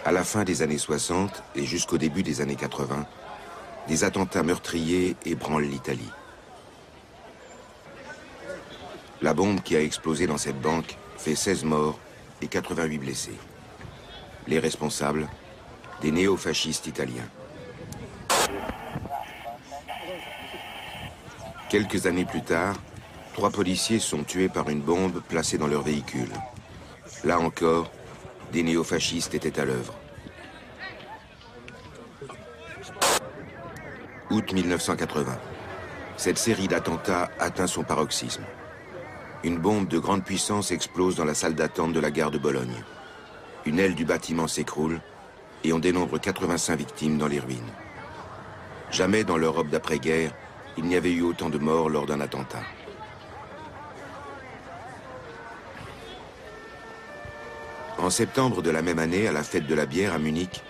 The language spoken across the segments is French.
À la fin des années 60 et jusqu'au début des années 80, des attentats meurtriers ébranlent l'Italie. La bombe qui a explosé dans cette banque fait 16 morts et 88 blessés. Les responsables, des néo-fascistes italiens. Quelques années plus tard, 3 policiers sont tués par une bombe placée dans leur véhicule. Là encore, des néo-fascistes étaient à l'œuvre. Août 1980. Cette série d'attentats atteint son paroxysme. Une bombe de grande puissance explose dans la salle d'attente de la gare de Bologne. Une aile du bâtiment s'écroule et on dénombre 85 victimes dans les ruines. Jamais dans l'Europe d'après-guerre, il n'y avait eu autant de morts lors d'un attentat. En septembre de la même année, à la fête de la bière à Munich,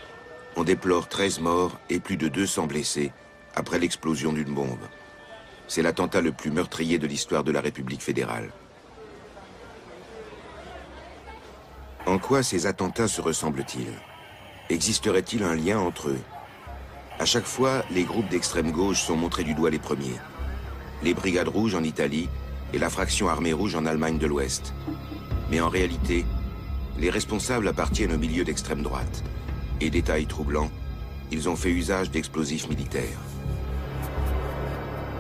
on déplore 13 morts et plus de 200 blessés après l'explosion d'une bombe. C'est l'attentat le plus meurtrier de l'histoire de la République fédérale. En quoi ces attentats se ressemblent-ils? Existerait-il un lien entre eux? À chaque fois, les groupes d'extrême gauche sont montrés du doigt les premiers. Les Brigades rouges en Italie et la fraction armée rouge en Allemagne de l'Ouest. Mais en réalité, les responsables appartiennent au milieu d'extrême droite. Et détail troublant, ils ont fait usage d'explosifs militaires.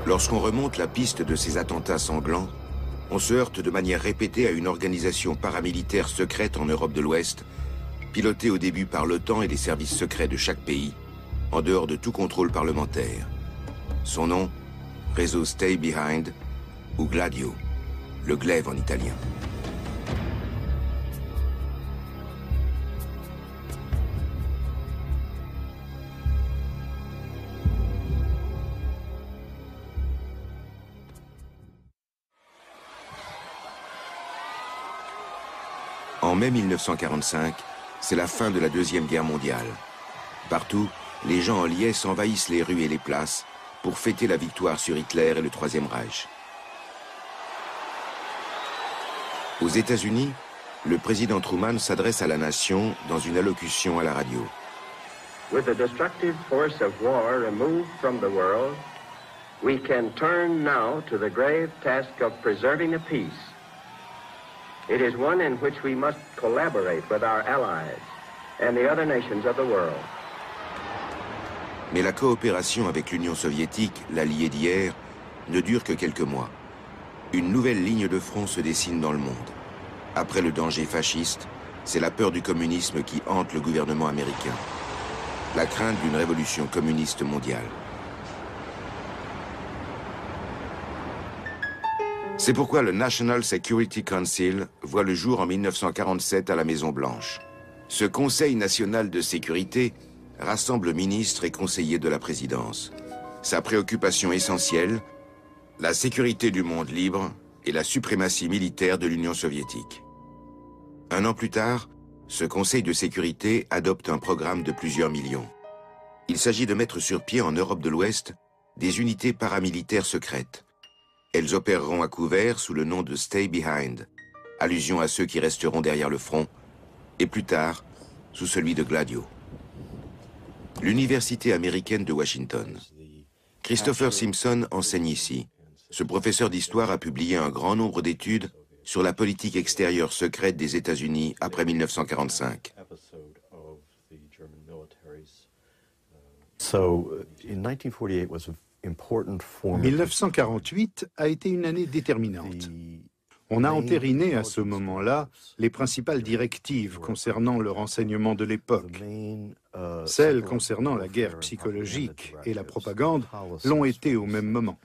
Lorsqu'on remonte la piste de ces attentats sanglants, on se heurte de manière répétée à une organisation paramilitaire secrète en Europe de l'Ouest, pilotée au début par l'OTAN et les services secrets de chaque pays, en dehors de tout contrôle parlementaire. Son nom, réseau Stay Behind, ou Gladio, le glaive en italien. En mai 1945, c'est la fin de la Deuxième Guerre mondiale. Partout, les gens en liesse envahissent les rues et les places pour fêter la victoire sur Hitler et le Troisième Reich. Aux États-Unis, le président Truman s'adresse à la nation dans une allocution à la radio. With the destructive force of war removed from the world, we can turn now to the grave task of preserving a peace. It is one in which we must collaborate with our allies and the other nations of the world. Mais la coopération avec l'Union soviétique, l'allié d'hier, ne dure que quelques mois. Une nouvelle ligne de front se dessine dans le monde. Après le danger fasciste, c'est la peur du communisme qui hante le gouvernement américain. La crainte d'une révolution communiste mondiale. C'est pourquoi le National Security Council voit le jour en 1947 à la Maison-Blanche. Ce Conseil national de sécurité rassemble ministres et conseillers de la présidence. Sa préoccupation essentielle, la sécurité du monde libre et la suprématie militaire de l'Union soviétique. Un an plus tard, ce Conseil de sécurité adopte un programme de plusieurs millions. Il s'agit de mettre sur pied en Europe de l'Ouest des unités paramilitaires secrètes. Elles opéreront à couvert sous le nom de Stay Behind, allusion à ceux qui resteront derrière le front, et plus tard, sous celui de Gladio. L'Université américaine de Washington. Christopher Simpson enseigne ici. Ce professeur d'histoire a publié un grand nombre d'études sur la politique extérieure secrète des États-Unis après 1945. 1948 a été une année déterminante. On a entériné à ce moment-là les principales directives concernant le renseignement de l'époque. Celles concernant la guerre psychologique et la propagande l'ont été au même moment.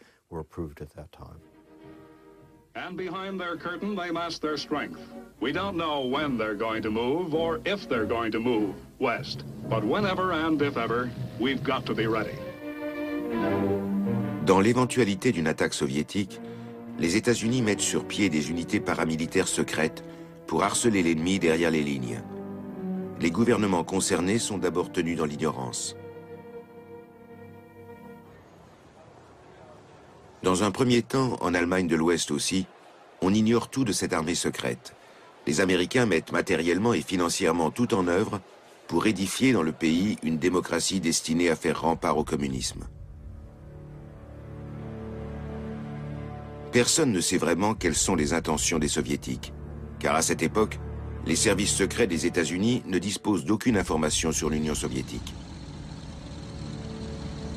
And behind their curtain, they mask their strength. We don't know when they're going to move or if they're going to move west. But whenever and if ever, we've got to be ready. Dans l'éventualité d'une attaque soviétique, les États-Unis mettent sur pied des unités paramilitaires secrètes pour harceler l'ennemi derrière les lignes. Les gouvernements concernés sont d'abord tenus dans l'ignorance. Dans un premier temps, en Allemagne de l'Ouest aussi, on ignore tout de cette armée secrète. Les Américains mettent matériellement et financièrement tout en œuvre pour édifier dans le pays une démocratie destinée à faire rempart au communisme. Personne ne sait vraiment quelles sont les intentions des soviétiques, car à cette époque, les services secrets des États-Unis ne disposent d'aucune information sur l'Union soviétique.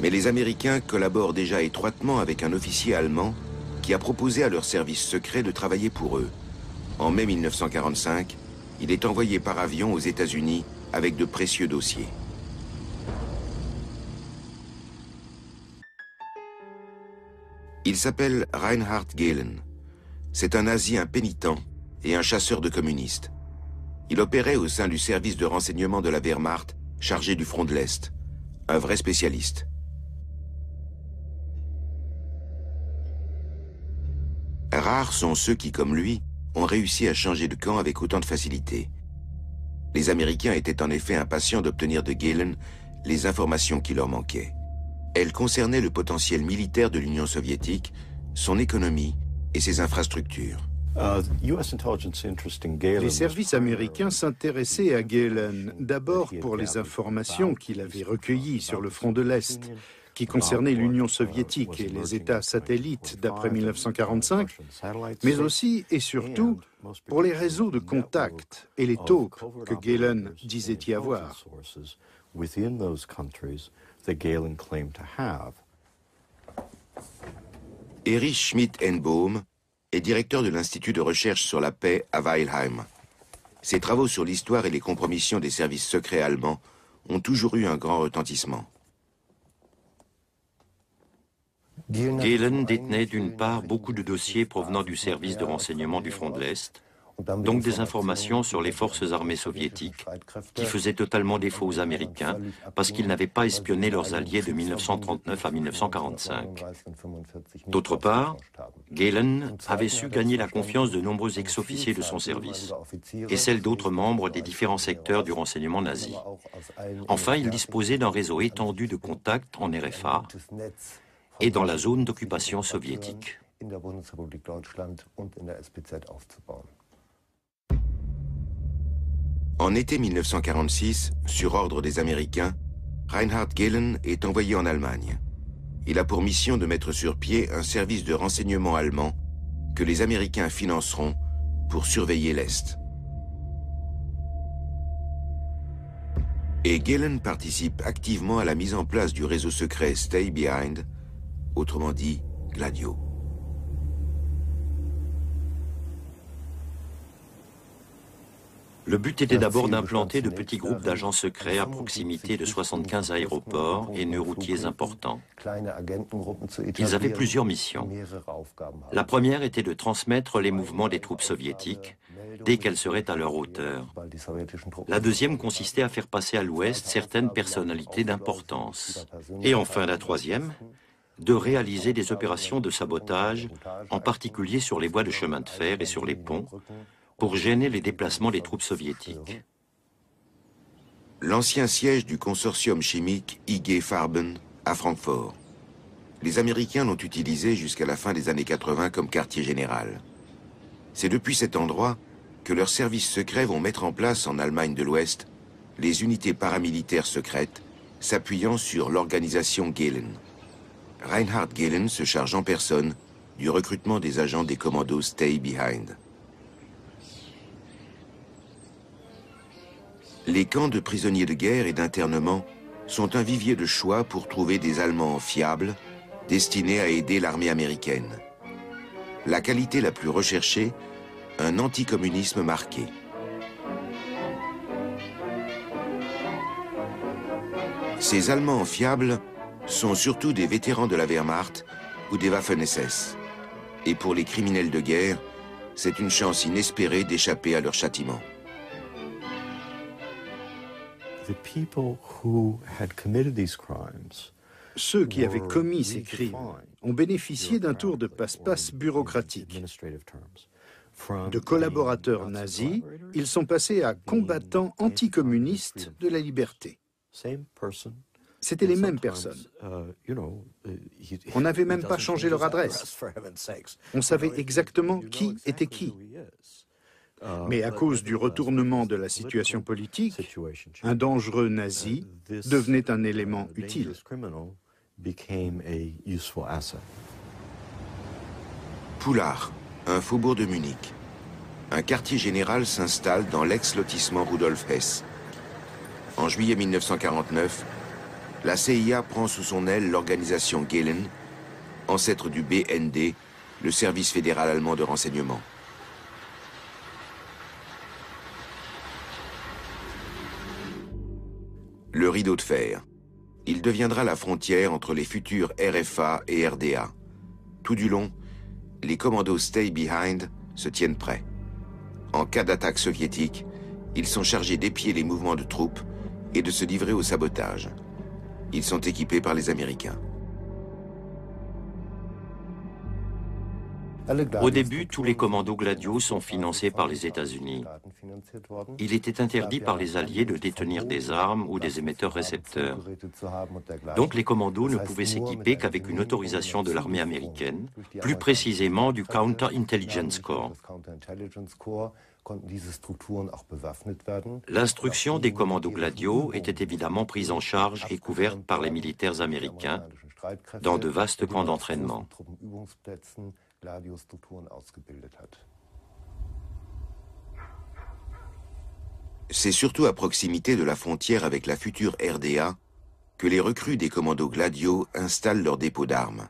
Mais les Américains collaborent déjà étroitement avec un officier allemand qui a proposé à leurs services secrets de travailler pour eux. En mai 1945, il est envoyé par avion aux États-Unis avec de précieux dossiers. Il s'appelle Reinhard Gehlen. C'est un nazi impénitent et un chasseur de communistes. Il opérait au sein du service de renseignement de la Wehrmacht, chargé du front de l'Est. Un vrai spécialiste. Rares sont ceux qui, comme lui, ont réussi à changer de camp avec autant de facilité. Les Américains étaient en effet impatients d'obtenir de Gehlen les informations qui leur manquaient. Elles concernaient le potentiel militaire de l'Union soviétique, son économie et ses infrastructures. Les services américains s'intéressaient à Gehlen, d'abord pour les informations qu'il avait recueillies sur le front de l'Est, qui concernaient l'Union soviétique et les États satellites d'après 1945, mais aussi et surtout pour les réseaux de contacts et les taupes que Gehlen disait y avoir. Erich Schmidt-Enbaum est directeur de l'Institut de recherche sur la paix à Weilheim. Ses travaux sur l'histoire et les compromissions des services secrets allemands ont toujours eu un grand retentissement. Gehlen détenait d'une part beaucoup de dossiers provenant du service de renseignement du front de l'Est, donc des informations sur les forces armées soviétiques qui faisaient totalement défaut aux Américains parce qu'ils n'avaient pas espionné leurs alliés de 1939 à 1945. D'autre part, Gehlen avait su gagner la confiance de nombreux ex-officiers de son service et celle d'autres membres des différents secteurs du renseignement nazi. Enfin, il disposait d'un réseau étendu de contacts en RFA et dans la zone d'occupation soviétique. En été 1946, sur ordre des Américains, Reinhard Gehlen est envoyé en Allemagne. Il a pour mission de mettre sur pied un service de renseignement allemand que les Américains financeront pour surveiller l'Est. Et Gehlen participe activement à la mise en place du réseau secret Stay Behind, autrement dit Gladio. Le but était d'abord d'implanter de petits groupes d'agents secrets à proximité de 75 aéroports et nœuds routiers importants. Ils avaient plusieurs missions. La première était de transmettre les mouvements des troupes soviétiques dès qu'elles seraient à leur hauteur. La deuxième consistait à faire passer à l'Ouest certaines personnalités d'importance. Et enfin la troisième, de réaliser des opérations de sabotage, en particulier sur les voies de chemin de fer et sur les ponts, pour gêner les déplacements des troupes soviétiques. L'ancien siège du consortium chimique IG Farben à Francfort. Les Américains l'ont utilisé jusqu'à la fin des années 80 comme quartier général. C'est depuis cet endroit que leurs services secrets vont mettre en place en Allemagne de l'Ouest les unités paramilitaires secrètes s'appuyant sur l'organisation Gehlen. Reinhard Gehlen se charge en personne du recrutement des agents des commandos Stay Behind. Les camps de prisonniers de guerre et d'internement sont un vivier de choix pour trouver des Allemands fiables, destinés à aider l'armée américaine. La qualité la plus recherchée, un anticommunisme marqué. Ces Allemands fiables sont surtout des vétérans de la Wehrmacht ou des Waffen-SS. Et pour les criminels de guerre, c'est une chance inespérée d'échapper à leur châtiment. Ceux qui avaient commis ces crimes ont bénéficié d'un tour de passe-passe bureaucratique. De collaborateurs nazis, ils sont passés à combattants anticommunistes de la liberté. C'étaient les mêmes personnes. On n'avait même pas changé leur adresse. On savait exactement qui était qui. Mais à cause du retournement de la situation politique, un dangereux nazi devenait un élément utile. Poulard, un faubourg de Munich. Un quartier général s'installe dans l'ex-lotissement Rudolf Hess. En juillet 1949, la CIA prend sous son aile l'organisation Gehlen, ancêtre du BND, le service fédéral allemand de renseignement. Le rideau de fer. Il deviendra la frontière entre les futurs RFA et RDA. Tout du long, les commandos Stay Behind se tiennent prêts. En cas d'attaque soviétique, ils sont chargés d'épier les mouvements de troupes et de se livrer au sabotage. Ils sont équipés par les Américains. Au début, tous les commandos Gladio sont financés par les États-Unis. Il était interdit par les Alliés de détenir des armes ou des émetteurs-récepteurs. Donc les commandos ne pouvaient s'équiper qu'avec une autorisation de l'armée américaine, plus précisément du Counter-Intelligence Corps. L'instruction des commandos Gladio était évidemment prise en charge et couverte par les militaires américains dans de vastes camps d'entraînement. C'est surtout à proximité de la frontière avec la future RDA que les recrues des commandos Gladio installent leurs dépôts d'armes.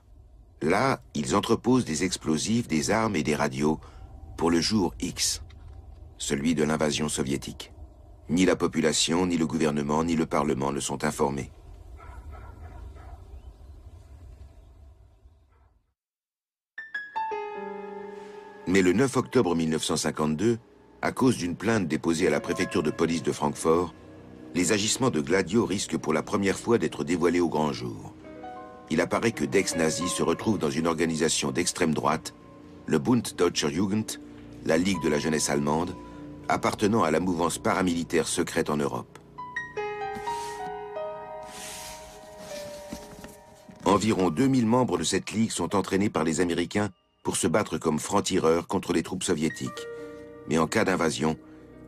Là, ils entreposent des explosifs, des armes et des radios pour le jour X, celui de l'invasion soviétique. Ni la population, ni le gouvernement, ni le Parlement ne sont informés. Mais le 9 octobre 1952, à cause d'une plainte déposée à la préfecture de police de Francfort, les agissements de Gladio risquent pour la première fois d'être dévoilés au grand jour. Il apparaît que d'ex-nazis se retrouvent dans une organisation d'extrême droite, le Bund Deutscher Jugend, la Ligue de la jeunesse allemande, appartenant à la mouvance paramilitaire secrète en Europe. Environ 2000 membres de cette ligue sont entraînés par les Américains pour se battre comme francs-tireurs contre les troupes soviétiques. Mais en cas d'invasion,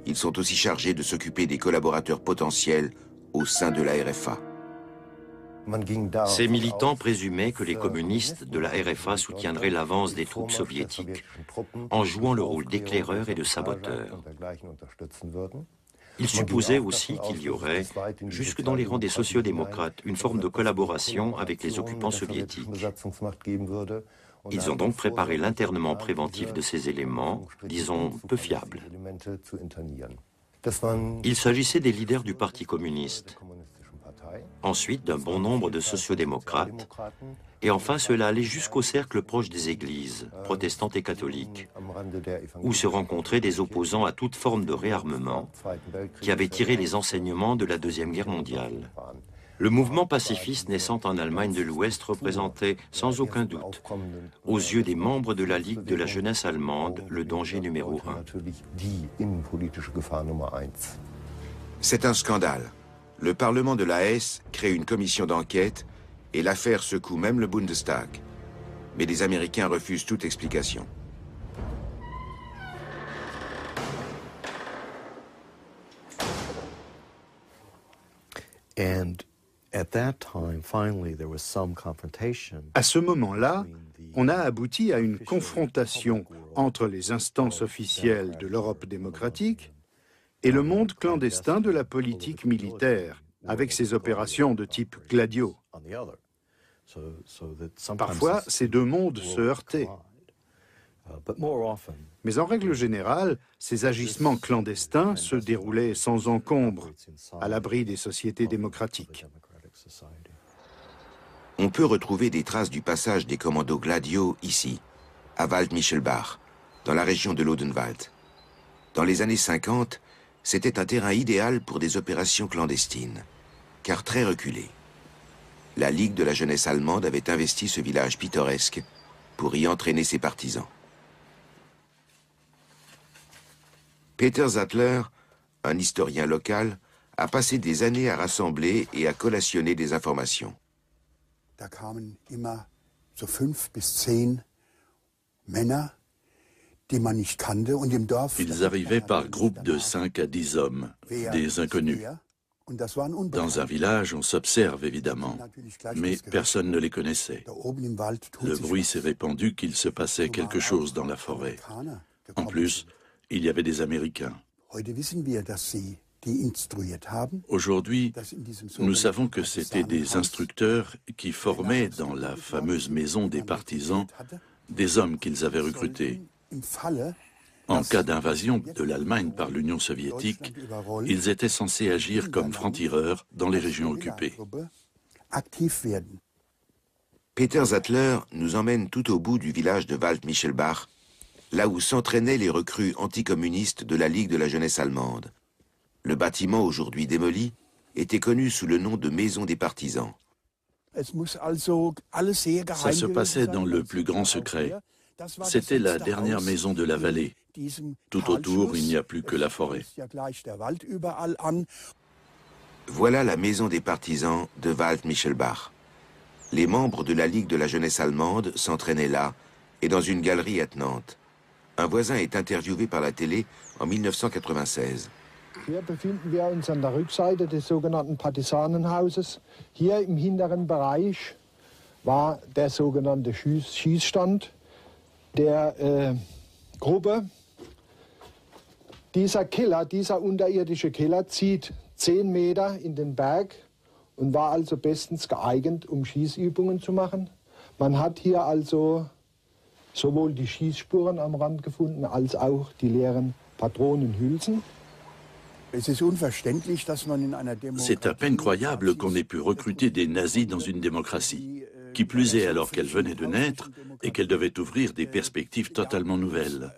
ils sont aussi chargés de s'occuper des collaborateurs potentiels au sein de la RFA. Ces militants présumaient que les communistes de la RFA soutiendraient l'avance des troupes soviétiques en jouant le rôle d'éclaireurs et de saboteurs. Ils supposaient aussi qu'il y aurait, jusque dans les rangs des sociodémocrates, une forme de collaboration avec les occupants soviétiques. Ils ont donc préparé l'internement préventif de ces éléments, disons, peu fiables. Il s'agissait des leaders du Parti communiste, ensuite d'un bon nombre de sociodémocrates, et enfin cela allait jusqu'au cercle proche des églises, protestantes et catholiques, où se rencontraient des opposants à toute forme de réarmement qui avaient tiré les enseignements de la Deuxième Guerre mondiale. Le mouvement pacifiste naissant en Allemagne de l'Ouest représentait, sans aucun doute, aux yeux des membres de la Ligue de la jeunesse allemande, le danger numéro 1. C'est un scandale. Le Parlement de la Hesse crée une commission d'enquête et l'affaire secoue même le Bundestag. Mais les Américains refusent toute explication. À ce moment-là, on a abouti à une confrontation entre les instances officielles de l'Europe démocratique et le monde clandestin de la politique militaire, avec ses opérations de type Gladio. Parfois, ces deux mondes se heurtaient. Mais en règle générale, ces agissements clandestins se déroulaient sans encombre, à l'abri des sociétés démocratiques. On peut retrouver des traces du passage des commandos Gladio ici, à Wald-Michelbach, dans la région de l'Odenwald. Dans les années 50, c'était un terrain idéal pour des opérations clandestines, car très reculé. La Ligue de la jeunesse allemande avait investi ce village pittoresque pour y entraîner ses partisans. Peter Sattler, un historien local, a passé des années à rassembler et à collationner des informations. Da kamen immer so 5 bis 10 Männer, Ils arrivaient par groupes de 5 à 10 hommes, des inconnus. Dans un village, on s'observe évidemment, mais personne ne les connaissait. Le bruit s'est répandu qu'il se passait quelque chose dans la forêt. En plus, il y avait des Américains. Aujourd'hui, nous savons que c'étaient des instructeurs qui formaient dans la fameuse maison des partisans des hommes qu'ils avaient recrutés. En cas d'invasion de l'Allemagne par l'Union soviétique, ils étaient censés agir comme francs-tireurs dans les régions occupées. Peter Sattler nous emmène tout au bout du village de Wald-Michelbach, là où s'entraînaient les recrues anticommunistes de la Ligue de la jeunesse allemande. Le bâtiment, aujourd'hui démoli, était connu sous le nom de Maison des partisans. Ça se passait dans le plus grand secret. C'était la dernière maison de la vallée. Tout autour, il n'y a plus que la forêt. Voilà la maison des partisans de Wald-Michelbach. Les membres de la Ligue de la jeunesse allemande s'entraînaient là et dans une galerie attenante. Un voisin est interviewé par la télé en 1996. Hier befinden wir uns an der Rückseite des sogenannten Partisanenhauses. Hier im hinteren Bereich war der sogenannte Schießstand der Gruppe. Dieser Keller, dieser unterirdische Keller zieht 10 Meter in den Berg und war also bestens geeignet, um Schießübungen zu machen. Man hat hier also sowohl die Schießspuren am Rand gefunden, als auch die leeren Patronenhülsen. C'est à peine croyable qu'on ait pu recruter des nazis dans une démocratie, qui plus est alors qu'elle venait de naître et qu'elle devait ouvrir des perspectives totalement nouvelles.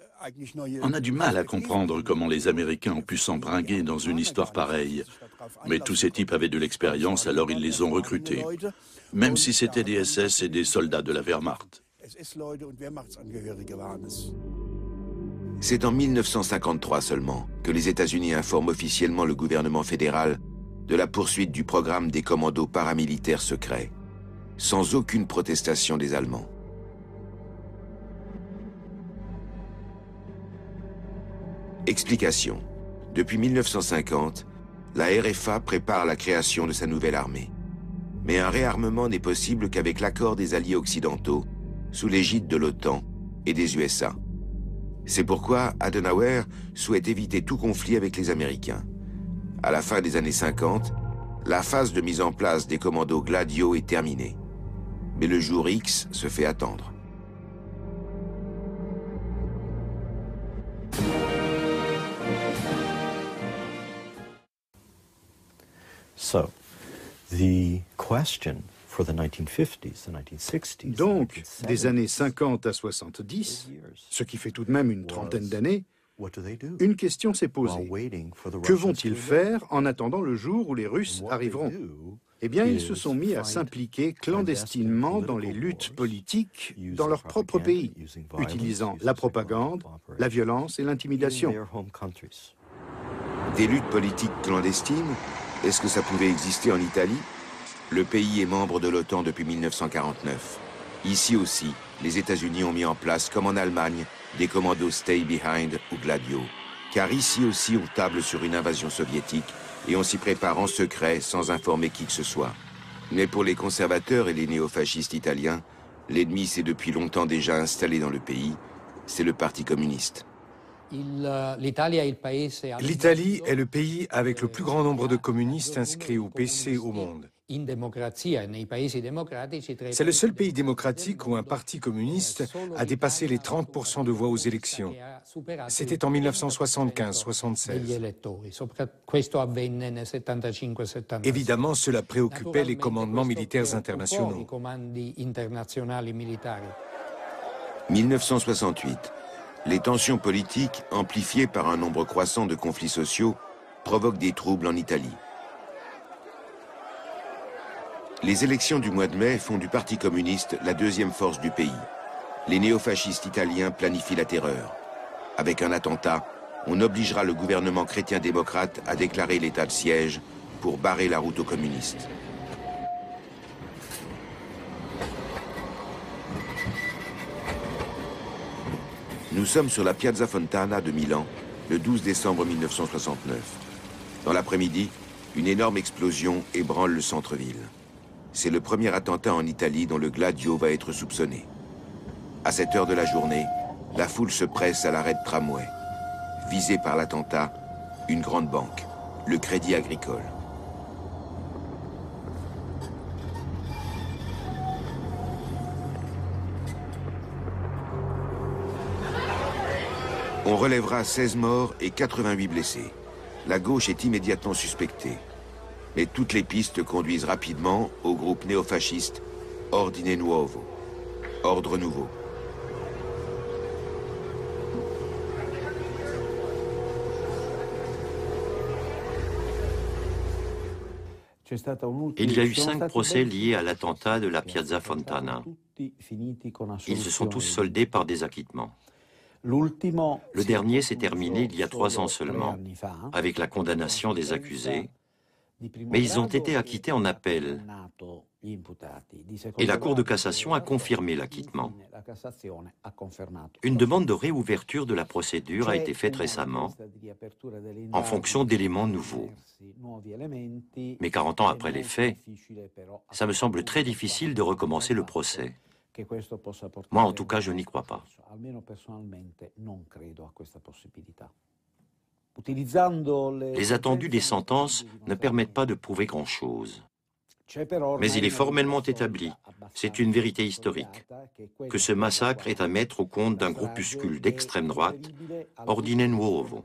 On a du mal à comprendre comment les Américains ont pu s'embringuer dans une histoire pareille. Mais tous ces types avaient de l'expérience, alors ils les ont recrutés. Même si c'était des SS et des soldats de la Wehrmacht. C'est en 1953 seulement que les États-Unis informent officiellement le gouvernement fédéral de la poursuite du programme des commandos paramilitaires secrets, sans aucune protestation des Allemands. Explication. Depuis 1950, la RFA prépare la création de sa nouvelle armée. Mais un réarmement n'est possible qu'avec l'accord des alliés occidentaux, sous l'égide de l'OTAN et des USA. C'est pourquoi Adenauer souhaite éviter tout conflit avec les Américains. À la fin des années 50, la phase de mise en place des commandos Gladio est terminée. Mais le jour X se fait attendre. Donc, des années 50 à 70, ce qui fait tout de même une trentaine d'années, une question s'est posée. Que vont-ils faire en attendant le jour où les Russes arriveront? Eh bien, ils se sont mis à s'impliquer clandestinement dans les luttes politiques dans leur propre pays, utilisant la propagande, la violence et l'intimidation. Des luttes politiques clandestines? Est-ce que ça pouvait exister en Italie? Le pays est membre de l'OTAN depuis 1949. Ici aussi, les États-Unis ont mis en place, comme en Allemagne, des commandos Stay Behind ou Gladio. Car ici aussi, on table sur une invasion soviétique et on s'y prépare en secret sans informer qui que ce soit. Mais pour les conservateurs et les néofascistes italiens, l'ennemi s'est depuis longtemps déjà installé dans le pays, c'est le Parti communiste. L'Italie est le pays avec le plus grand nombre de communistes inscrits au PC au monde. C'est le seul pays démocratique où un parti communiste a dépassé les 30% de voix aux élections. C'était en 1975-76. Évidemment, cela préoccupait les commandements militaires internationaux. 1968. Les tensions politiques, amplifiées par un nombre croissant de conflits sociaux, provoquent des troubles en Italie. Les élections du mois de mai font du Parti communiste la deuxième force du pays. Les néofascistes italiens planifient la terreur. Avec un attentat, on obligera le gouvernement chrétien-démocrate à déclarer l'état de siège pour barrer la route aux communistes. Nous sommes sur la Piazza Fontana de Milan, le 12 décembre 1969. Dans l'après-midi, une énorme explosion ébranle le centre-ville. C'est le premier attentat en Italie dont le Gladio va être soupçonné. À cette heure de la journée, la foule se presse à l'arrêt de tramway. Visée par l'attentat, une grande banque, le Crédit Agricole. On relèvera 16 morts et 88 blessés. La gauche est immédiatement suspectée. Mais toutes les pistes conduisent rapidement au groupe néofasciste Ordine Nuovo, Ordre Nouveau. Il y a eu 5 procès liés à l'attentat de la Piazza Fontana. Ils se sont tous soldés par des acquittements. Le dernier s'est terminé il y a 3 ans seulement, avec la condamnation des accusés, mais ils ont été acquittés en appel. Et la Cour de cassation a confirmé l'acquittement. Une demande de réouverture de la procédure a été faite récemment, en fonction d'éléments nouveaux. Mais 40 ans après les faits, ça me semble très difficile de recommencer le procès. Moi, en tout cas, je n'y crois pas. Les attendus des sentences ne permettent pas de prouver grand-chose. Mais il est formellement établi, c'est une vérité historique, que ce massacre est à mettre au compte d'un groupuscule d'extrême droite, Ordine Nuovo.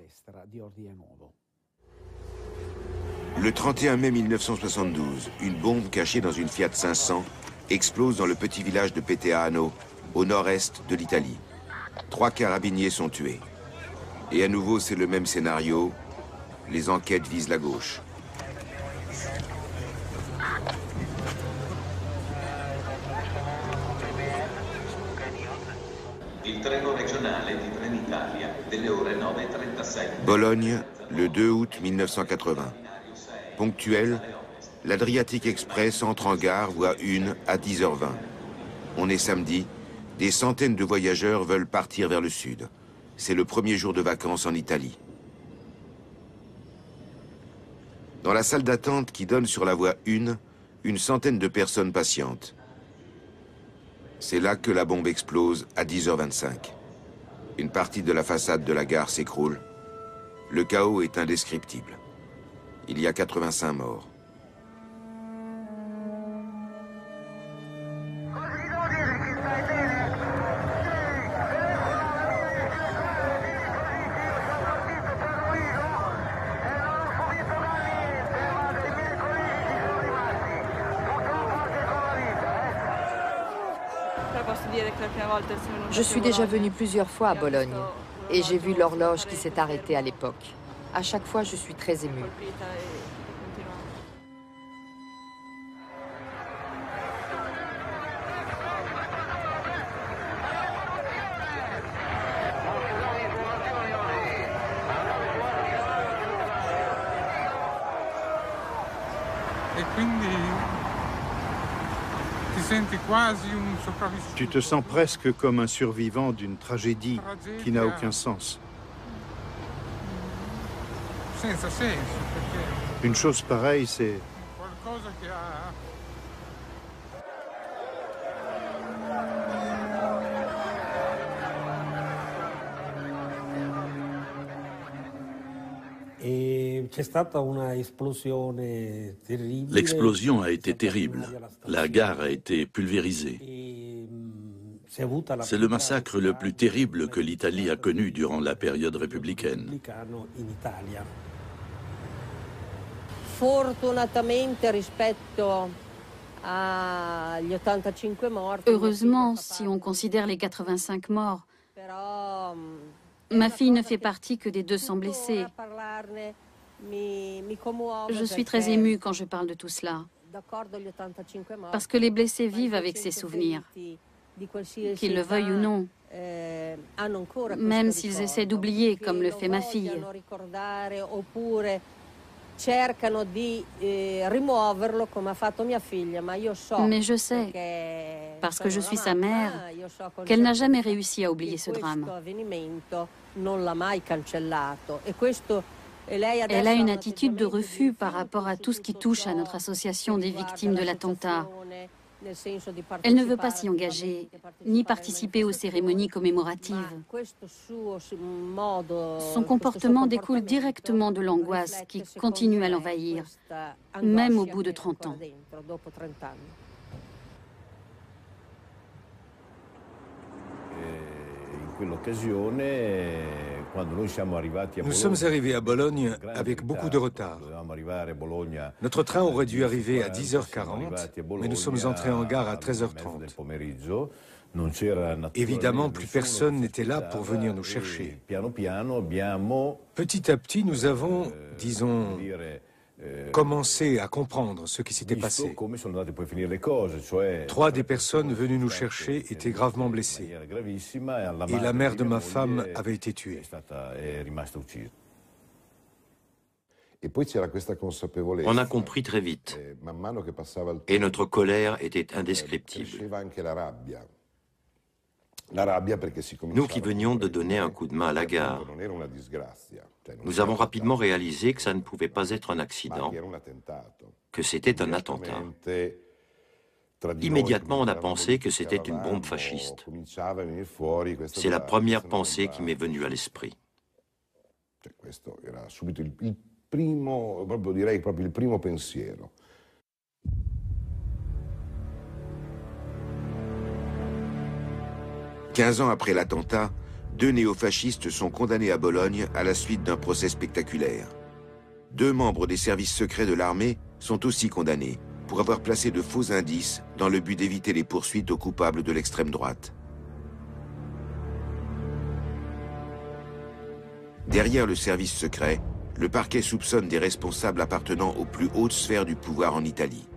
Le 31 mai 1972, une bombe cachée dans une Fiat 500 explose dans le petit village de Peteano, au nord-est de l'Italie. 3 carabiniers sont tués. Et à nouveau, c'est le même scénario. Les enquêtes visent la gauche. Bologne, le 2 août 1980. Ponctuel, l'Adriatic Express entre en gare, voie 1 à 10h20. On est samedi, des centaines de voyageurs veulent partir vers le sud. C'est le premier jour de vacances en Italie. Dans la salle d'attente qui donne sur la voie 1, une centaine de personnes patientent. C'est là que la bombe explose à 10h25. Une partie de la façade de la gare s'écroule. Le chaos est indescriptible. Il y a 85 morts. Je suis déjà venue plusieurs fois à Bologne et j'ai vu l'horloge qui s'est arrêtée à l'époque. À chaque fois, je suis très émue. Tu te sens presque comme un survivant d'une tragédie qui n'a aucun sens. Une chose pareille, c'est... L'explosion a été terrible. La gare a été pulvérisée. C'est le massacre le plus terrible que l'Italie a connu durant la période républicaine. Heureusement, si on considère les 85 morts, ma fille ne fait partie que des 200 blessés. Je suis très émue quand je parle de tout cela, parce que les blessés vivent avec ces souvenirs, qu'ils le veuillent ou non, même s'ils essaient d'oublier, comme le fait ma fille. Mais je sais, parce que je suis sa mère, qu'elle n'a jamais réussi à oublier ce drame. Elle a une attitude de refus par rapport à tout ce qui touche à notre association des victimes de l'attentat. Elle ne veut pas s'y engager, ni participer aux cérémonies commémoratives. Son comportement découle directement de l'angoisse qui continue à l'envahir, même au bout de 30 ans. Nous sommes arrivés à Bologne avec beaucoup de retard. Notre train aurait dû arriver à 10h40, mais nous sommes entrés en gare à 13h30. Évidemment, plus personne n'était là pour venir nous chercher. Petit à petit, nous avons, disons, commencé à comprendre ce qui s'était passé. 3 des personnes venues nous chercher étaient gravement blessées. Et la mère de ma femme avait été tuée. On a compris très vite. Et notre colère était indescriptible. Nous qui venions de donner un coup de main à la gare, nous avons rapidement réalisé que ça ne pouvait pas être un accident, que c'était un attentat. Immédiatement, on a pensé que c'était une bombe fasciste. C'est la première pensée qui m'est venue à l'esprit. 15 ans après l'attentat, 2 néofascistes sont condamnés à Bologne à la suite d'un procès spectaculaire. 2 membres des services secrets de l'armée sont aussi condamnés pour avoir placé de faux indices dans le but d'éviter les poursuites aux coupables de l'extrême droite. Derrière le service secret, le parquet soupçonne des responsables appartenant aux plus hautes sphères du pouvoir en Italie.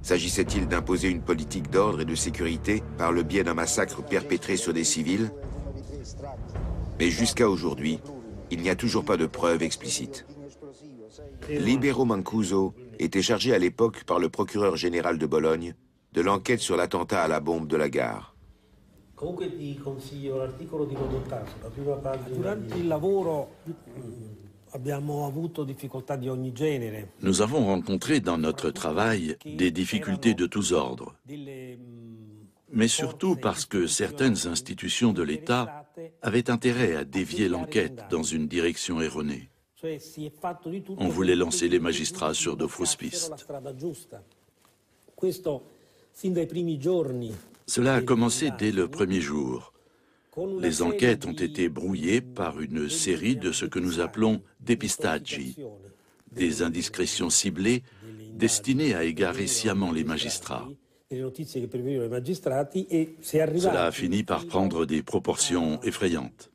S'agissait-il d'imposer une politique d'ordre et de sécurité par le biais d'un massacre perpétré sur des civils? Mais jusqu'à aujourd'hui, il n'y a toujours pas de preuves explicites. Libero Mancuso était chargé à l'époque par le procureur général de Bologne de l'enquête sur l'attentat à la bombe de la gare. Nous avons rencontré dans notre travail des difficultés de tous ordres, mais surtout parce que certaines institutions de l'État avaient intérêt à dévier l'enquête dans une direction erronée. On voulait lancer les magistrats sur de fausses pistes. Cela a commencé dès le premier jour. Les enquêtes ont été brouillées par une série de ce que nous appelons dépistaggi, des indiscrétions ciblées destinées à égarer sciemment les magistrats. Cela a fini par prendre des proportions effrayantes.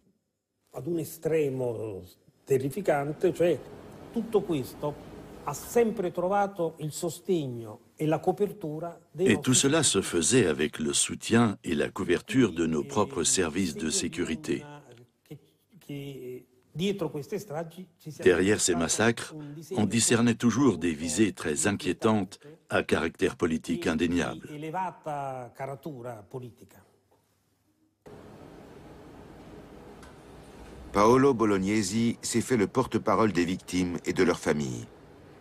Et tout cela se faisait avec le soutien et la couverture de nos propres services de sécurité. Derrière ces massacres, on discernait toujours des visées très inquiétantes à caractère politique indéniable. Paolo Bolognesi s'est fait le porte-parole des victimes et de leurs familles.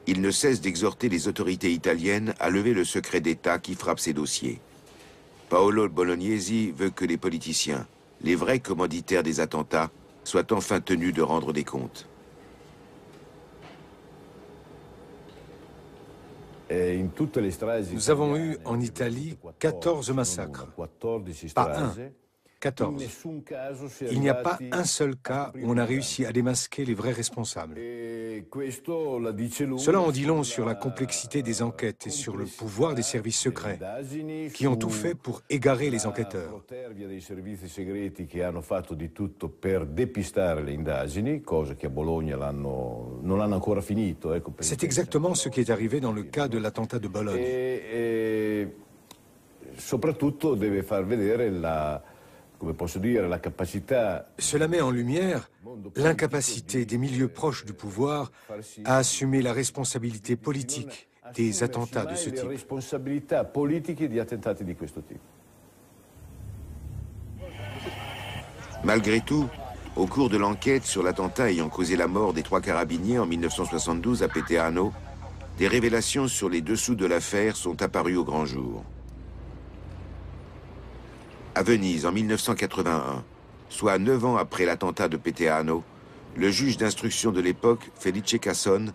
Il ne cesse d'exhorter les autorités italiennes à lever le secret d'État qui frappe ces dossiers. Paolo Bolognesi veut que les politiciens, les vrais commanditaires des attentats, soient enfin tenus de rendre des comptes. Nous avons eu en Italie 14 massacres, pas un, 14. Il n'y a pas un seul cas où on a réussi à démasquer les vrais responsables. Cela en dit long sur la complexité des enquêtes et sur le pouvoir des services secrets, qui ont tout fait pour égarer les enquêteurs. C'est exactement ce qui est arrivé dans le cas de l'attentat de Bologne. Cela met en lumière l'incapacité des milieux proches du pouvoir à assumer la responsabilité politique des attentats de ce type. Malgré tout, au cours de l'enquête sur l'attentat ayant causé la mort des 3 carabiniers en 1972 à Peteano, des révélations sur les dessous de l'affaire sont apparues au grand jour. À Venise, en 1981, soit 9 ans après l'attentat de Peteano, le juge d'instruction de l'époque, Felice Casson,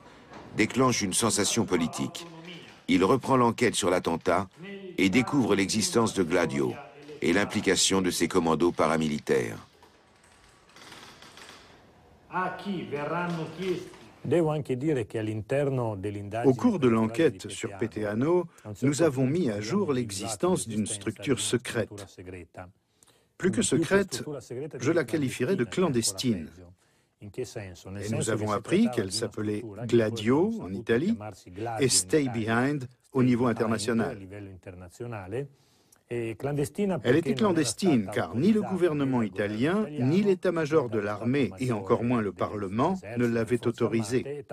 déclenche une sensation politique. Il reprend l'enquête sur l'attentat et découvre l'existence de Gladio et l'implication de ses commandos paramilitaires. Au cours de l'enquête sur Peteano, nous avons mis à jour l'existence d'une structure secrète. Plus que secrète, je la qualifierais de clandestine. Et nous avons appris qu'elle s'appelait Gladio en Italie et Stay Behind au niveau international. Elle était clandestine car ni le gouvernement italien, ni l'état-major de l'armée et encore moins le Parlement ne l'avaient autorisée.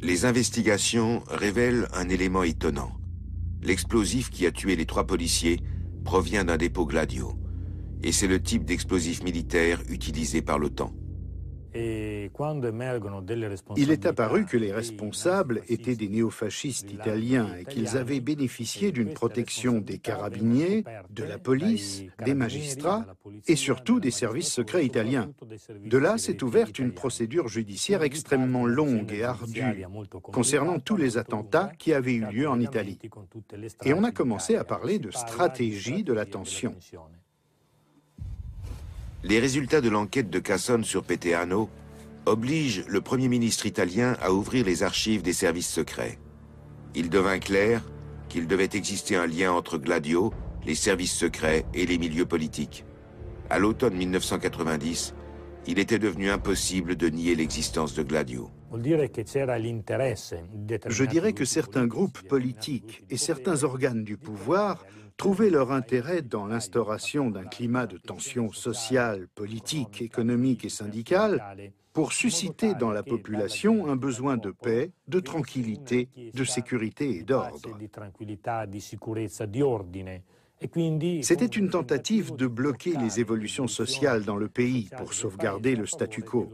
Les investigations révèlent un élément étonnant. L'explosif qui a tué les 3 policiers provient d'un dépôt Gladio. Et c'est le type d'explosif militaire utilisé par l'OTAN. Il est apparu que les responsables étaient des néofascistes italiens et qu'ils avaient bénéficié d'une protection des carabiniers, de la police, des magistrats et surtout des services secrets italiens. De là s'est ouverte une procédure judiciaire extrêmement longue et ardue concernant tous les attentats qui avaient eu lieu en Italie. Et on a commencé à parler de stratégie de la tension. Les résultats de l'enquête de Casson sur Peteano obligent le Premier ministre italien à ouvrir les archives des services secrets. Il devint clair qu'il devait exister un lien entre Gladio, les services secrets et les milieux politiques. À l'automne 1990, il était devenu impossible de nier l'existence de Gladio. Je dirais que certains groupes politiques et certains organes du pouvoir trouvaient leur intérêt dans l'instauration d'un climat de tension sociale, politique, économique et syndicale pour susciter dans la population un besoin de paix, de tranquillité, de sécurité et d'ordre. C'était une tentative de bloquer les évolutions sociales dans le pays pour sauvegarder le statu quo.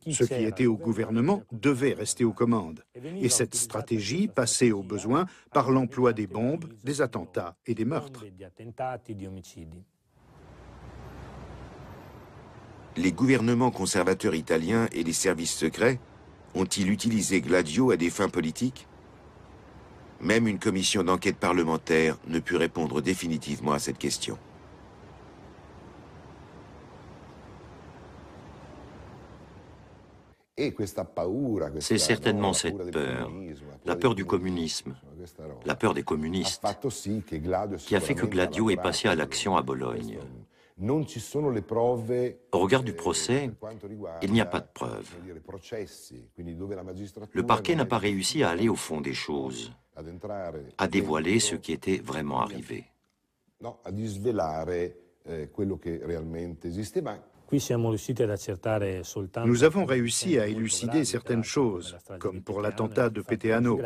Ceux qui étaient au gouvernement devaient rester aux commandes. Et cette stratégie passait au besoin par l'emploi des bombes, des attentats et des meurtres. Les gouvernements conservateurs italiens et les services secrets ont-ils utilisé Gladio à des fins politiques? Même une commission d'enquête parlementaire ne put répondre définitivement à cette question. C'est certainement cette peur, la peur du communisme, la peur des communistes, qui a fait que Gladio est passé à l'action à Bologne. Au regard du procès, il n'y a pas de preuves. Le parquet n'a pas réussi à aller au fond des choses, à dévoiler ce qui était vraiment arrivé. Nous avons réussi à élucider certaines choses, comme pour l'attentat de Peteano.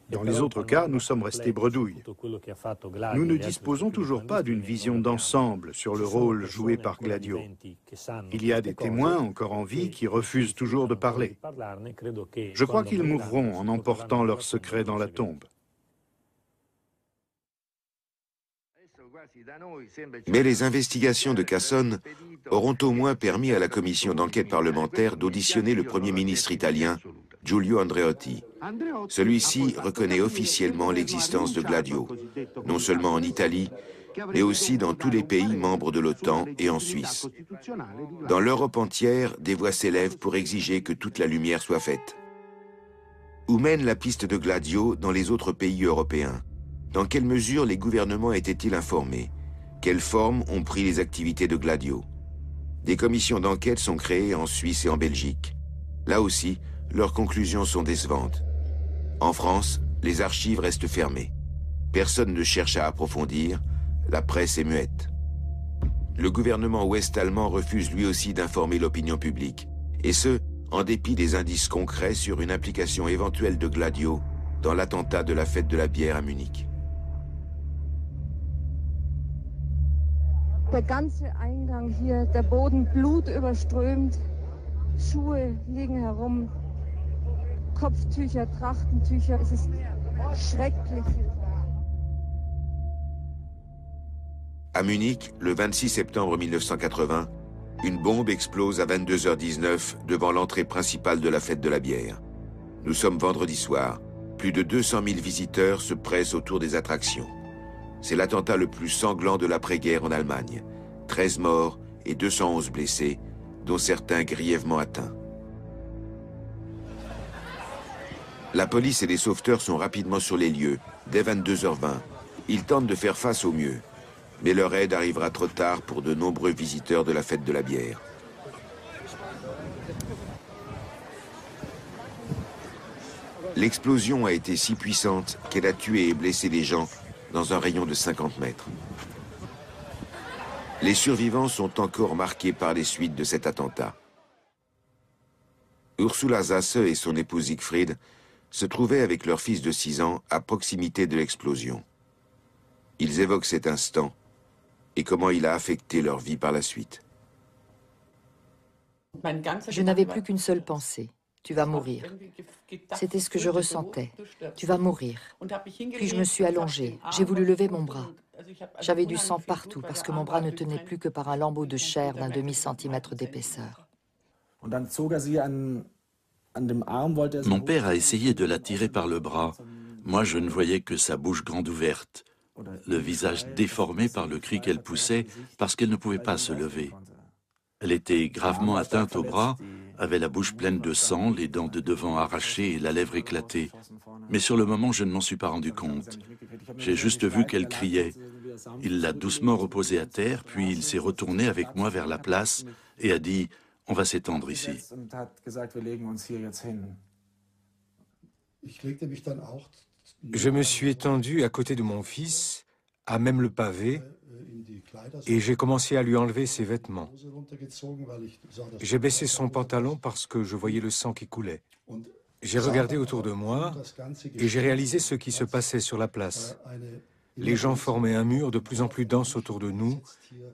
Dans les autres cas, nous sommes restés bredouilles. Nous ne disposons toujours pas d'une vision d'ensemble sur le rôle joué par Gladio. Il y a des témoins encore en vie qui refusent toujours de parler. Je crois qu'ils mourront en emportant leurs secrets dans la tombe. Mais les investigations de Casson auront au moins permis à la commission d'enquête parlementaire d'auditionner le Premier ministre italien, Giulio Andreotti. Celui-ci reconnaît officiellement l'existence de Gladio, non seulement en Italie, mais aussi dans tous les pays membres de l'OTAN et en Suisse. Dans l'Europe entière, des voix s'élèvent pour exiger que toute la lumière soit faite. Où mène la piste de Gladio dans les autres pays européens? Dans quelle mesure les gouvernements étaient-ils informés? Quelle forme ont pris les activités de Gladio? Des commissions d'enquête sont créées en Suisse et en Belgique. Là aussi, leurs conclusions sont décevantes. En France, les archives restent fermées. Personne ne cherche à approfondir, la presse est muette. Le gouvernement ouest-allemand refuse lui aussi d'informer l'opinion publique, et ce, en dépit des indices concrets sur une implication éventuelle de Gladio dans l'attentat de la fête de la bière à Munich. Der ganze Eingang hier, der Boden blutüberströmt, Schuhe liegen herum, Kopftücher, Trachtentücher, es ist schrecklich. À Munich, le 26 septembre 1980, une bombe explose à 22h19 devant l'entrée principale de la fête de la bière. Nous sommes vendredi soir. Plus de 200 000 visiteurs se pressent autour des attractions. C'est l'attentat le plus sanglant de l'après-guerre en Allemagne. 13 morts et 211 blessés, dont certains grièvement atteints. La police et les sauveteurs sont rapidement sur les lieux, dès 22h20. Ils tentent de faire face au mieux. Mais leur aide arrivera trop tard pour de nombreux visiteurs de la fête de la bière. L'explosion a été si puissante qu'elle a tué et blessé des gens dans un rayon de 50 mètres. Les survivants sont encore marqués par les suites de cet attentat. Ursula Zasse et son époux Siegfried se trouvaient avec leur fils de 6 ans à proximité de l'explosion. Ils évoquent cet instant et comment il a affecté leur vie par la suite. Je n'avais plus qu'une seule pensée. Tu vas mourir. C'était ce que je ressentais. Tu vas mourir. Puis je me suis allongée. J'ai voulu lever mon bras. J'avais du sang partout parce que mon bras ne tenait plus que par un lambeau de chair d'un demi-centimètre d'épaisseur. Mon père a essayé de la tirer par le bras. Moi, je ne voyais que sa bouche grande ouverte, le visage déformé par le cri qu'elle poussait parce qu'elle ne pouvait pas se lever. Elle était gravement atteinte au bras, avait la bouche pleine de sang, les dents de devant arrachées et la lèvre éclatée. Mais sur le moment, je ne m'en suis pas rendu compte. J'ai juste vu qu'elle criait. Il l'a doucement reposée à terre, puis il s'est retourné avec moi vers la place et a dit « On va s'étendre ici ». Je me suis étendu à côté de mon fils, à même le pavé, et j'ai commencé à lui enlever ses vêtements. J'ai baissé son pantalon parce que je voyais le sang qui coulait. J'ai regardé autour de moi et j'ai réalisé ce qui se passait sur la place. Les gens formaient un mur de plus en plus dense autour de nous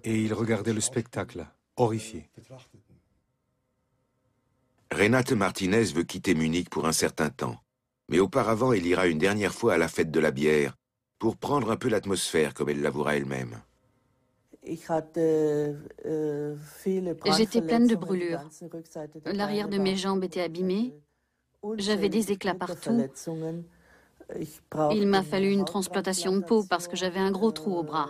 et ils regardaient le spectacle, horrifiés. Renate Martinez veut quitter Munich pour un certain temps. Mais auparavant, il ira une dernière fois à la fête de la bière pour prendre un peu l'atmosphère, comme elle l'avouera elle-même. J'étais pleine de brûlures. L'arrière de mes jambes était abîmé. J'avais des éclats partout. Il m'a fallu une transplantation de peau parce que j'avais un gros trou au bras.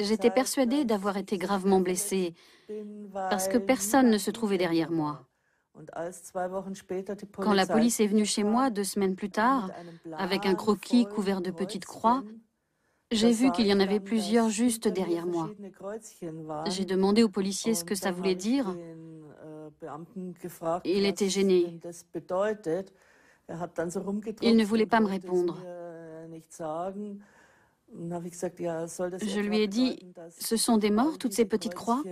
J'étais persuadée d'avoir été gravement blessée parce que personne ne se trouvait derrière moi. Quand la police est venue chez moi 2 semaines plus tard, avec un croquis couvert de petites croix, j'ai vu qu'il y en avait plusieurs juste derrière moi. J'ai demandé au policier ce que ça voulait dire. Il était gêné. Il ne voulait pas me répondre. Je lui ai dit, ce sont des morts, toutes ces petites croix?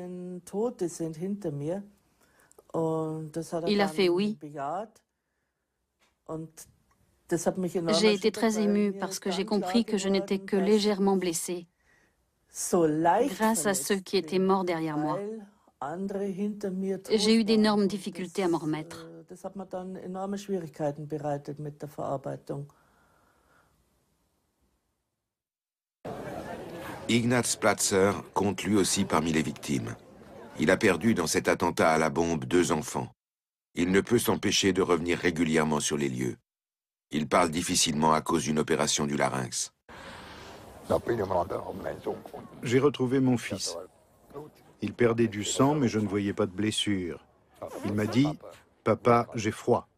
Il a fait oui. J'ai été très émue parce que j'ai compris que je n'étais que légèrement blessée, grâce à ceux qui étaient morts derrière moi. J'ai eu d'énormes difficultés à m'en remettre. Ignaz Platzer compte lui aussi parmi les victimes. Il a perdu dans cet attentat à la bombe 2 enfants. Il ne peut s'empêcher de revenir régulièrement sur les lieux. Il parle difficilement à cause d'une opération du larynx. J'ai retrouvé mon fils. Il perdait du sang, mais je ne voyais pas de blessure. Il m'a dit « Papa, j'ai froid ».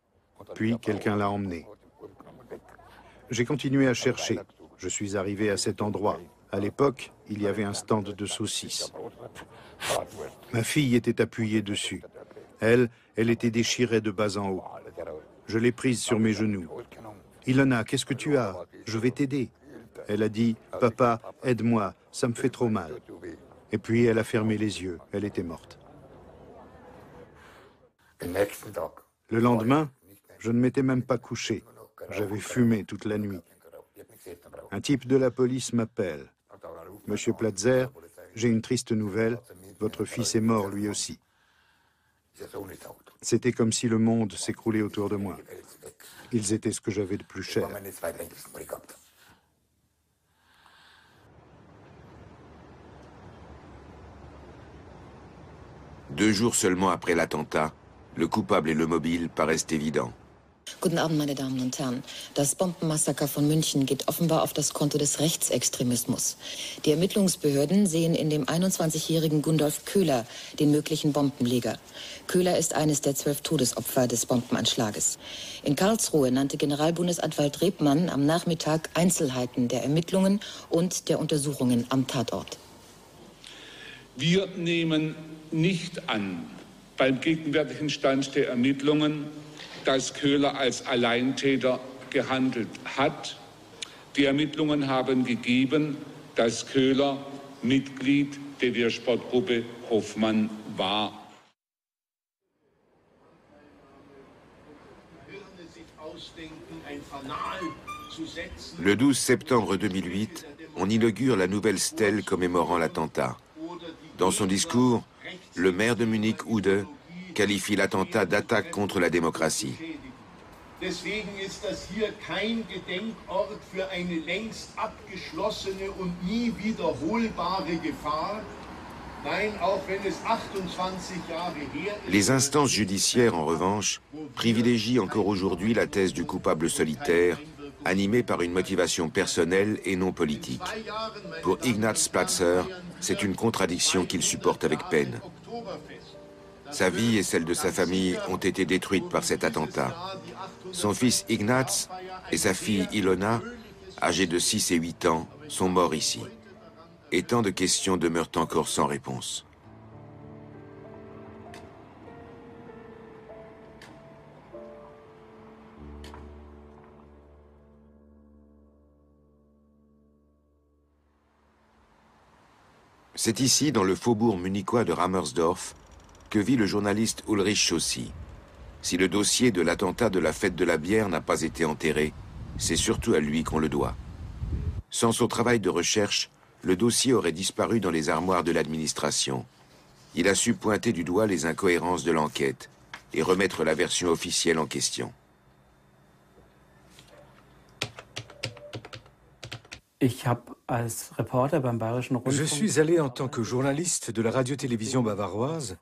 Puis quelqu'un l'a emmené. J'ai continué à chercher. Je suis arrivé à cet endroit. À l'époque, il y avait un stand de saucisses. Ma fille était appuyée dessus. Elle était déchirée de bas en haut. Je l'ai prise sur mes genoux. « Ilona, qu'est-ce que tu as? Je vais t'aider. » Elle a dit « Papa, aide-moi, ça me fait trop mal. » Et puis elle a fermé les yeux, elle était morte. Le lendemain, je ne m'étais même pas couché. J'avais fumé toute la nuit. Un type de la police m'appelle. « Monsieur Platzer, j'ai une triste nouvelle. Votre fils est mort lui aussi. » C'était comme si le monde s'écroulait autour de moi. Ils étaient ce que j'avais de plus cher. Deux jours seulement après l'attentat, le coupable et le mobile paraissent évidents. Guten Abend, meine Damen und Herren. Das Bombenmassaker von München geht offenbar auf das Konto des Rechtsextremismus. Die Ermittlungsbehörden sehen in dem 21-jährigen Gundolf Köhler den möglichen Bombenleger. Köhler ist eines der 12 Todesopfer des Bombenanschlages. In Karlsruhe nannte Generalbundesanwalt Rebmann am Nachmittag Einzelheiten der Ermittlungen und der Untersuchungen am Tatort. Wir nehmen nicht an, beim gegenwärtigen Stand der Ermittlungen, dass Köhler als Alleintäter gehandelt hat. Die Ermittlungen haben gegeben, dass Köhler Mitglied der Wehrsportgruppe Hoffmann war. Le 12 septembre 2008, on inaugure la nouvelle stèle commémorant l'attentat. Dans son discours, le maire de Munich, Ude, qualifie l'attentat d'attaque contre la démocratie. Deswegen ist das hier kein Gedenkort für eine längst abgeschlossene und nie wiederholbare Gefahr. Nein, auch wenn es 28 Jahre her ist. Les instances judiciaires, en revanche, privilégient encore aujourd'hui la thèse du coupable solitaire, animée par une motivation personnelle et non politique. Pour Ignaz Platzer, c'est une contradiction qu'il supporte avec peine. Sa vie et celle de sa famille ont été détruites par cet attentat. Son fils Ignaz et sa fille Ilona, âgés de 6 et 8 ans, sont morts ici. Et tant de questions demeurent encore sans réponse. C'est ici, dans le faubourg munichois de Rammersdorf, que vit le journaliste Ulrich Chaussy. Si le dossier de l'attentat de la fête de la bière n'a pas été enterré, c'est surtout à lui qu'on le doit. Sans son travail de recherche, le dossier aurait disparu dans les armoires de l'administration. Il a su pointer du doigt les incohérences de l'enquête et remettre la version officielle en question. Je suis allé en tant que journaliste de la radio-télévision bavaroise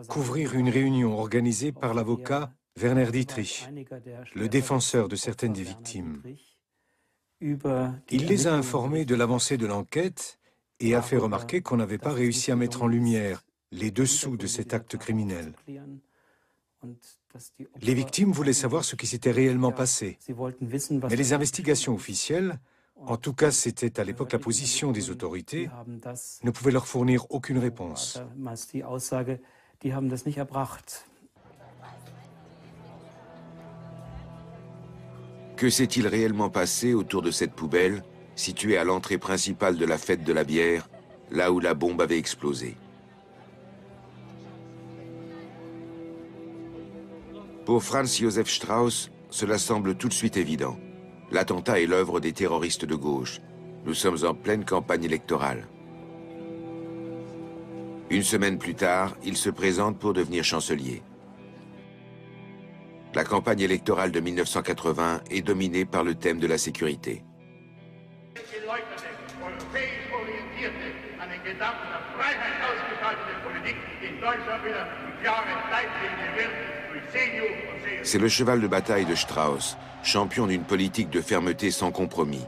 couvrir une réunion organisée par l'avocat Werner Dietrich, le défenseur de certaines des victimes. Il les a informés de l'avancée de l'enquête et a fait remarquer qu'on n'avait pas réussi à mettre en lumière les dessous de cet acte criminel. Les victimes voulaient savoir ce qui s'était réellement passé, mais les investigations officielles, en tout cas c'était à l'époque la position des autorités, ne pouvaient leur fournir aucune réponse. Que s'est-il réellement passé autour de cette poubelle, située à l'entrée principale de la fête de la bière, là où la bombe avait explosé? Pour Franz Josef Strauss, cela semble tout de suite évident. L'attentat est l'œuvre des terroristes de gauche. Nous sommes en pleine campagne électorale. Une semaine plus tard, il se présente pour devenir chancelier. La campagne électorale de 1980 est dominée par le thème de la sécurité. C'est le cheval de bataille de Strauss, champion d'une politique de fermeté sans compromis.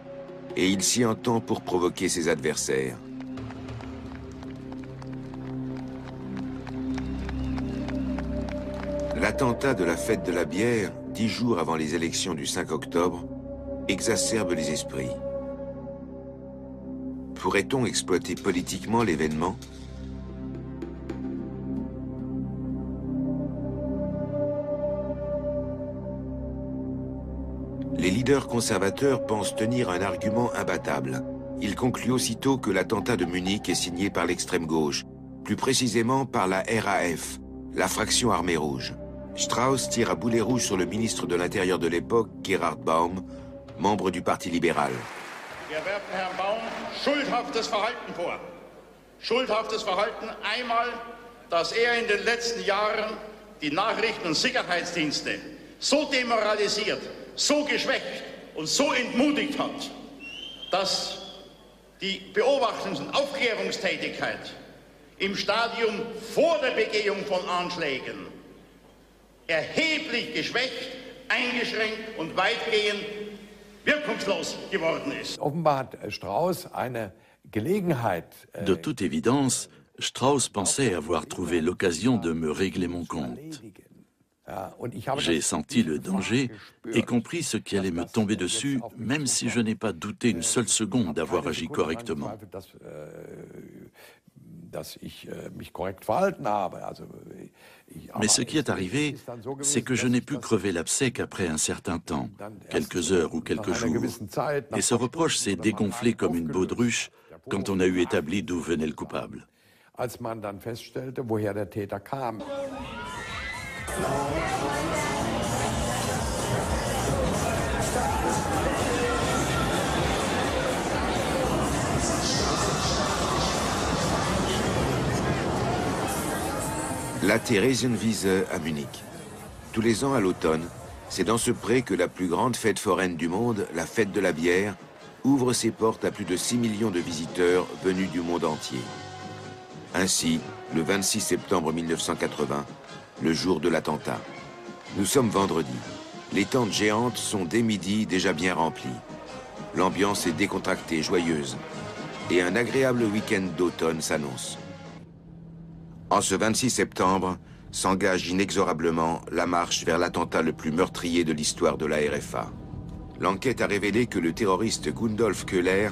Et il s'y entend pour provoquer ses adversaires. L'attentat de la fête de la bière, 10 jours avant les élections du 5 octobre, exacerbe les esprits. Pourrait-on exploiter politiquement l'événement ? Les leader conservateur pense tenir un argument imbattable. Il conclut aussitôt que l'attentat de Munich est signé par l'extrême gauche, plus précisément par la RAF, la fraction armée rouge. Strauss tire à boulet rouge sur le ministre de l'Intérieur de l'époque, Gerhard Baum, membre du Parti libéral. Wir werfen Herrn Baum schuldhaftes Verhalten vor. Schuldhaftes Verhalten einmal, dass in den letzten Jahren die Nachrichten- und Sicherheitsdienste so demoralisiert, so geschwächt und so entmutigt hat, dass die Beobachtungs- und Aufklärungstätigkeit im Stadium vor der Begehung von Anschlägen erheblich geschwächt, eingeschränkt und weitgehend wirkungslos geworden ist. Offenbar hat Strauss eine Gelegenheit. De toute évidence, Strauss pensait avoir trouvé l'occasion de me régler mon compte. J'ai senti le danger et compris ce qui allait me tomber dessus, même si je n'ai pas douté une seule seconde d'avoir agi correctement. Mais ce qui est arrivé, c'est que je n'ai pu crever l'abcès qu'après un certain temps, quelques heures ou quelques jours. Et ce reproche s'est dégonflé comme une baudruche quand on a eu établi d'où venait le coupable. La Theresienwiese à Munich. Tous les ans à l'automne, c'est dans ce pré que la plus grande fête foraine du monde, la fête de la bière, ouvre ses portes à plus de 6 millions de visiteurs venus du monde entier. Ainsi, le 26 septembre 1980, le jour de l'attentat. Nous sommes vendredi. Les tentes géantes sont dès midi déjà bien remplies. L'ambiance est décontractée, joyeuse. Et un agréable week-end d'automne s'annonce. En ce 26 septembre, s'engage inexorablement la marche vers l'attentat le plus meurtrier de l'histoire de la RFA. L'enquête a révélé que le terroriste Gundolf Köhler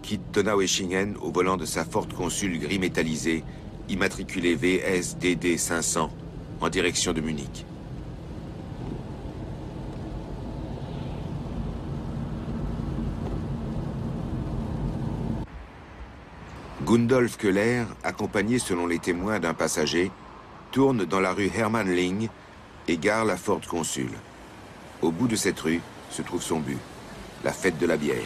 quitte Donaueschingen au volant de sa Ford Consul gris métallisé, immatriculé VSDD 500, en direction de Munich. Gundolf Köhler, accompagné selon les témoins d'un passager, tourne dans la rue Hermann-Ling et gare la Ford Consul. Au bout de cette rue se trouve son but, la fête de la bière.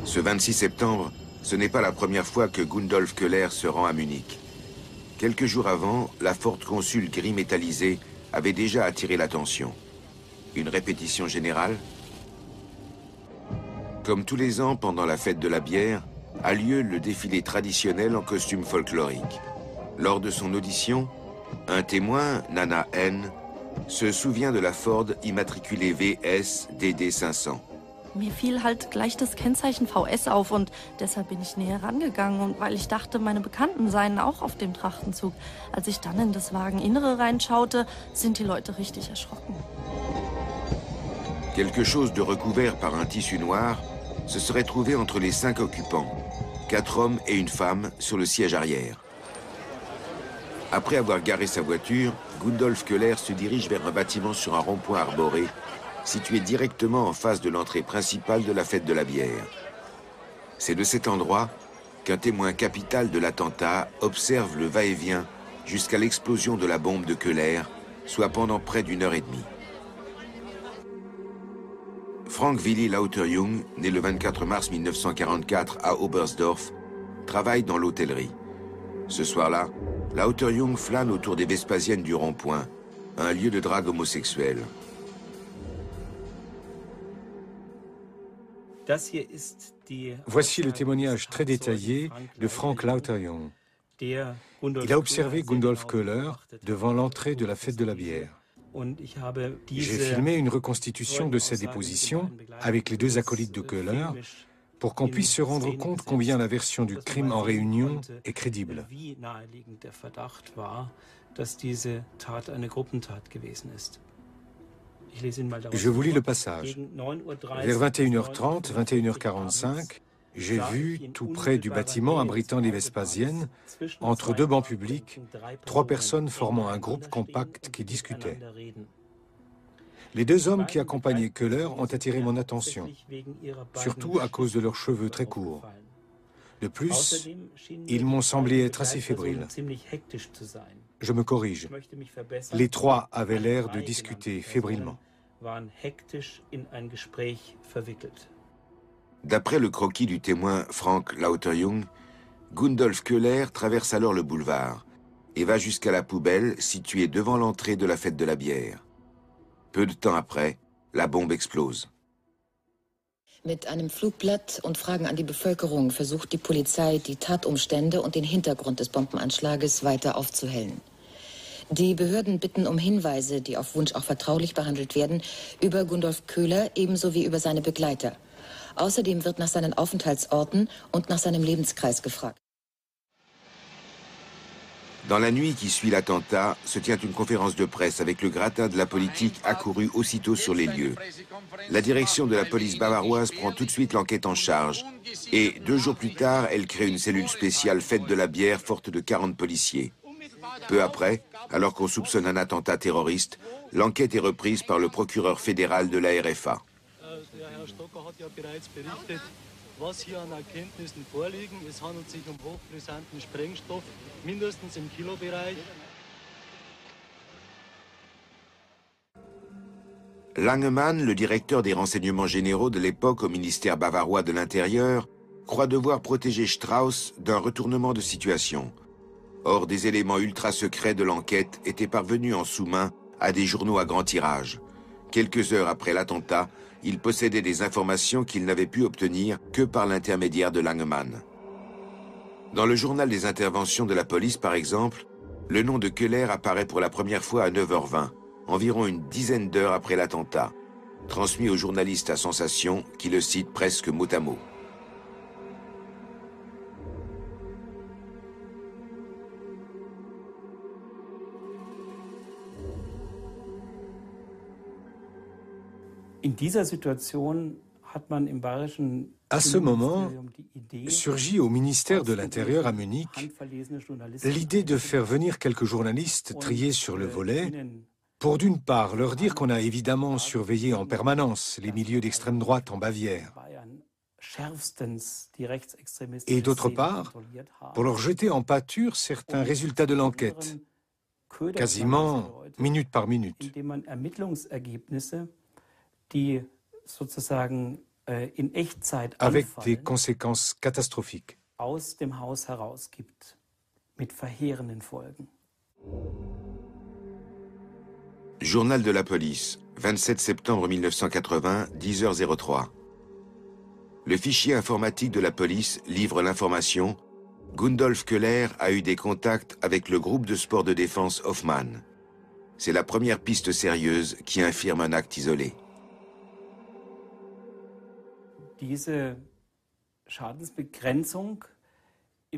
Ce 26 septembre, ce n'est pas la première fois que Gundolf Köhler se rend à Munich. Quelques jours avant, la Ford Consul gris métallisé avait déjà attiré l'attention. Une répétition générale? Comme tous les ans pendant la fête de la bière, a lieu le défilé traditionnel en costume folklorique. Lors de son audition, un témoin, Nana N, se souvient de la Ford immatriculée VS DD 500. Mir fiel halt gleich das Kennzeichen VS auf und deshalb bin ich näher rangegangen und weil ich dachte, meine Bekannten seien auch auf dem Trachtenzug. Als ich dann in das Wageninnere reinschaute, sind die Leute richtig erschrocken. Quelque chose de recouvert par un tissu noir se serait trouvé entre les 5 occupants, 4 hommes et une femme sur le siège arrière. Après avoir garé sa voiture, Gundolf Köhler se dirige vers un bâtiment sur un rond-point arboré, situé directement en face de l'entrée principale de la fête de la bière. C'est de cet endroit qu'un témoin capital de l'attentat observe le va-et-vient jusqu'à l'explosion de la bombe de Köhler, soit pendant près d'1 heure et demie. Frank Willy Lauterjung, né le 24 mars 1944 à Oberstdorf, travaille dans l'hôtellerie. Ce soir-là, Lauterjung flâne autour des Vespasiennes du rond-point, un lieu de drague homosexuelle. Voici le témoignage très détaillé de Frank Lauterjung. Il a observé Gundolf Köhler devant l'entrée de la fête de la bière. J'ai filmé une reconstitution de sa déposition avec les 2 acolytes de Köhler pour qu'on puisse se rendre compte combien la version du crime en réunion est crédible. Je vous lis le passage. Vers 21h30, 21h45, j'ai vu, tout près du bâtiment abritant les Vespasiennes, entre deux bancs publics, 3 personnes formant un groupe compact qui discutaient. Les 2 hommes qui accompagnaient Köhler ont attiré mon attention, surtout à cause de leurs cheveux très courts. De plus, ils m'ont semblé être assez fébriles. Je me corrige. Les 3 avaient l'air de discuter fébrilement. D'après le croquis du témoin Frank Lauterjung, Gundolf Köhler traverse alors le boulevard et va jusqu'à la poubelle située devant l'entrée de la fête de la bière. Peu de temps après, la bombe explose. Mit einem Flugblatt und Fragen an die Bevölkerung versucht die Polizei, die Tatumstände und den Hintergrund des Bombenanschlages weiter aufzuhellen. Die Behörden bitten um Hinweise, die auf Wunsch auch vertraulich behandelt werden, über Gundolf Köhler ebenso wie über seine Begleiter. Außerdem wird nach seinen Aufenthaltsorten und nach seinem Lebenskreis gefragt. Dans la nuit qui suit l'attentat, se tient une conférence de presse avec le gratin de la politique accouru aussitôt sur les lieux. La direction de la police bavaroise prend tout de suite l'enquête en charge et 2 jours plus tard, elle crée une cellule spéciale fête de la bière forte de 40 policiers. Peu après, alors qu'on soupçonne un attentat terroriste, l'enquête est reprise par le procureur fédéral de la RFA. Was hier an Erkenntnissen vorliegen. Es handelt sich hochbrisanten Sprengstoff, mindestens im Kilobereich. Langemann, le directeur des renseignements généraux de l'époque au ministère bavarois de l'Intérieur, croit devoir protéger Strauss d'un retournement de situation. Or, des éléments ultra secrets de l'enquête étaient parvenus en sous-main à des journaux à grand tirage. Quelques heures après l'attentat, il possédait des informations qu'il n'avait pu obtenir que par l'intermédiaire de Langemann. Dans le journal des interventions de la police, par exemple, le nom de Köhler apparaît pour la première fois à 9h20, environ une dizaine d'heures après l'attentat, transmis au journaliste à Sensation qui le cite presque mot à mot. À ce moment, surgit au ministère de l'Intérieur à Munich l'idée de faire venir quelques journalistes triés sur le volet pour d'une part leur dire qu'on a évidemment surveillé en permanence les milieux d'extrême droite en Bavière et d'autre part pour leur jeter en pâture certains résultats de l'enquête, quasiment minute par minute. Avec des conséquences catastrophiques. Journal de la police, 27 septembre 1980, 10h03. Le fichier informatique de la police livre l'information « Gundolf Köhler a eu des contacts avec le groupe de sport de défense Hoffmann ». C'est la première piste sérieuse qui infirme un acte isolé.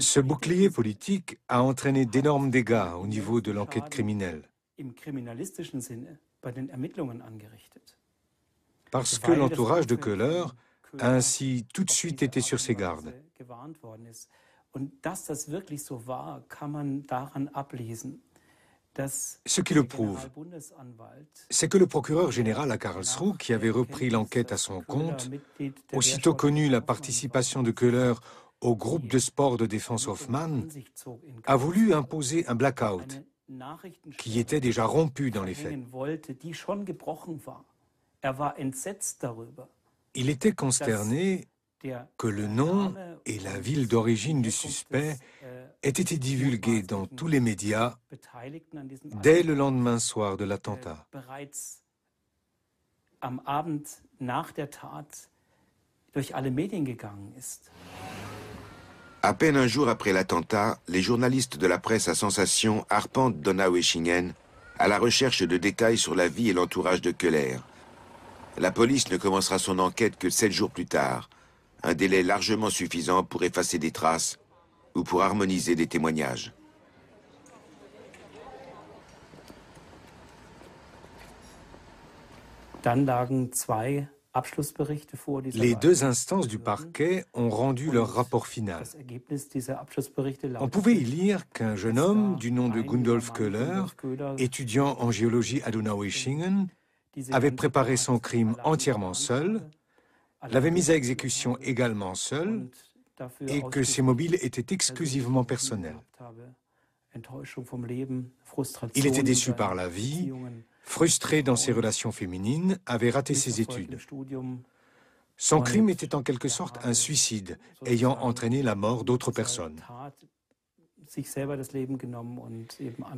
Ce bouclier politique a entraîné d'énormes dégâts au niveau de l'enquête criminelle. Parce que l'entourage de Köhler a ainsi tout de suite été sur ses gardes. Ce qui le prouve, c'est que le procureur général à Karlsruhe, qui avait repris l'enquête à son compte, aussitôt connu la participation de Köhler au groupe de sport de défense Hoffmann, a voulu imposer un blackout, qui était déjà rompu dans les faits. Il était consterné que le nom et la ville d'origine du suspect aient été divulgués dans tous les médias dès le lendemain soir de l'attentat. À peine un jour après l'attentat, les journalistes de la presse à Sensation arpentent Donaueschingen à la recherche de détails sur la vie et l'entourage de Köhler. La police ne commencera son enquête que 7 jours plus tard, un délai largement suffisant pour effacer des traces ou pour harmoniser des témoignages. Les deux instances du parquet ont rendu leur rapport final. On pouvait y lire qu'un jeune homme du nom de Gundolf Köhler, étudiant en géologie à Donaueschingen, avait préparé son crime entièrement seul, l'avait mis à exécution également seul, et que ses mobiles étaient exclusivement personnels. Il était déçu par la vie, frustré dans ses relations féminines, avait raté ses études. Son crime était en quelque sorte un suicide, ayant entraîné la mort d'autres personnes.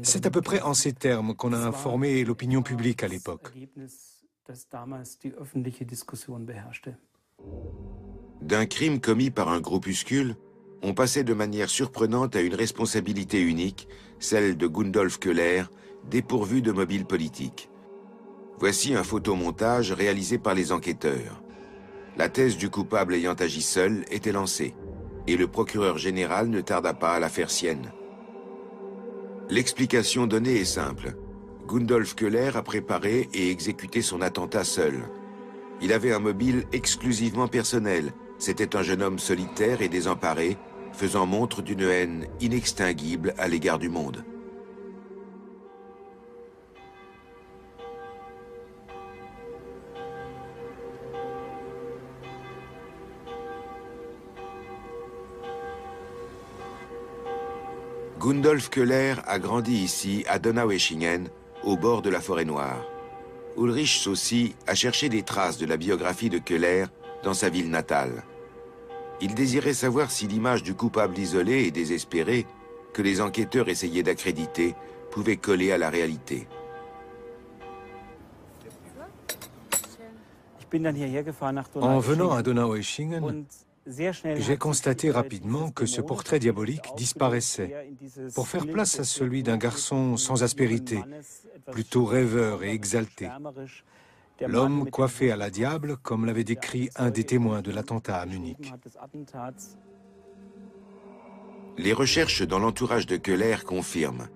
C'est à peu près en ces termes qu'on a informé l'opinion publique à l'époque. D'un crime commis par un groupuscule, on passait de manière surprenante à une responsabilité unique, celle de Gundolf Köhler, dépourvu de mobile politique. Voici un photomontage réalisé par les enquêteurs. La thèse du coupable ayant agi seul était lancée, et le procureur général ne tarda pas à la faire sienne. L'explication donnée est simple. Gundolf Köhler a préparé et exécuté son attentat seul. Il avait un mobile exclusivement personnel. C'était un jeune homme solitaire et désemparé, faisant montre d'une haine inextinguible à l'égard du monde. Gundolf Köhler a grandi ici, à Donaueschingen, au bord de la forêt noire. Ulrich Saucy a cherché des traces de la biographie de Köhler dans sa ville natale. Il désirait savoir si l'image du coupable isolé et désespéré que les enquêteurs essayaient d'accréditer pouvait coller à la réalité. En venant à Donaueschingen, j'ai constaté rapidement que ce portrait diabolique disparaissait pour faire place à celui d'un garçon sans aspérité, plutôt rêveur et exalté. L'homme coiffé à la diable, comme l'avait décrit un des témoins de l'attentat à Munich. Les recherches dans l'entourage de Köhler confirment.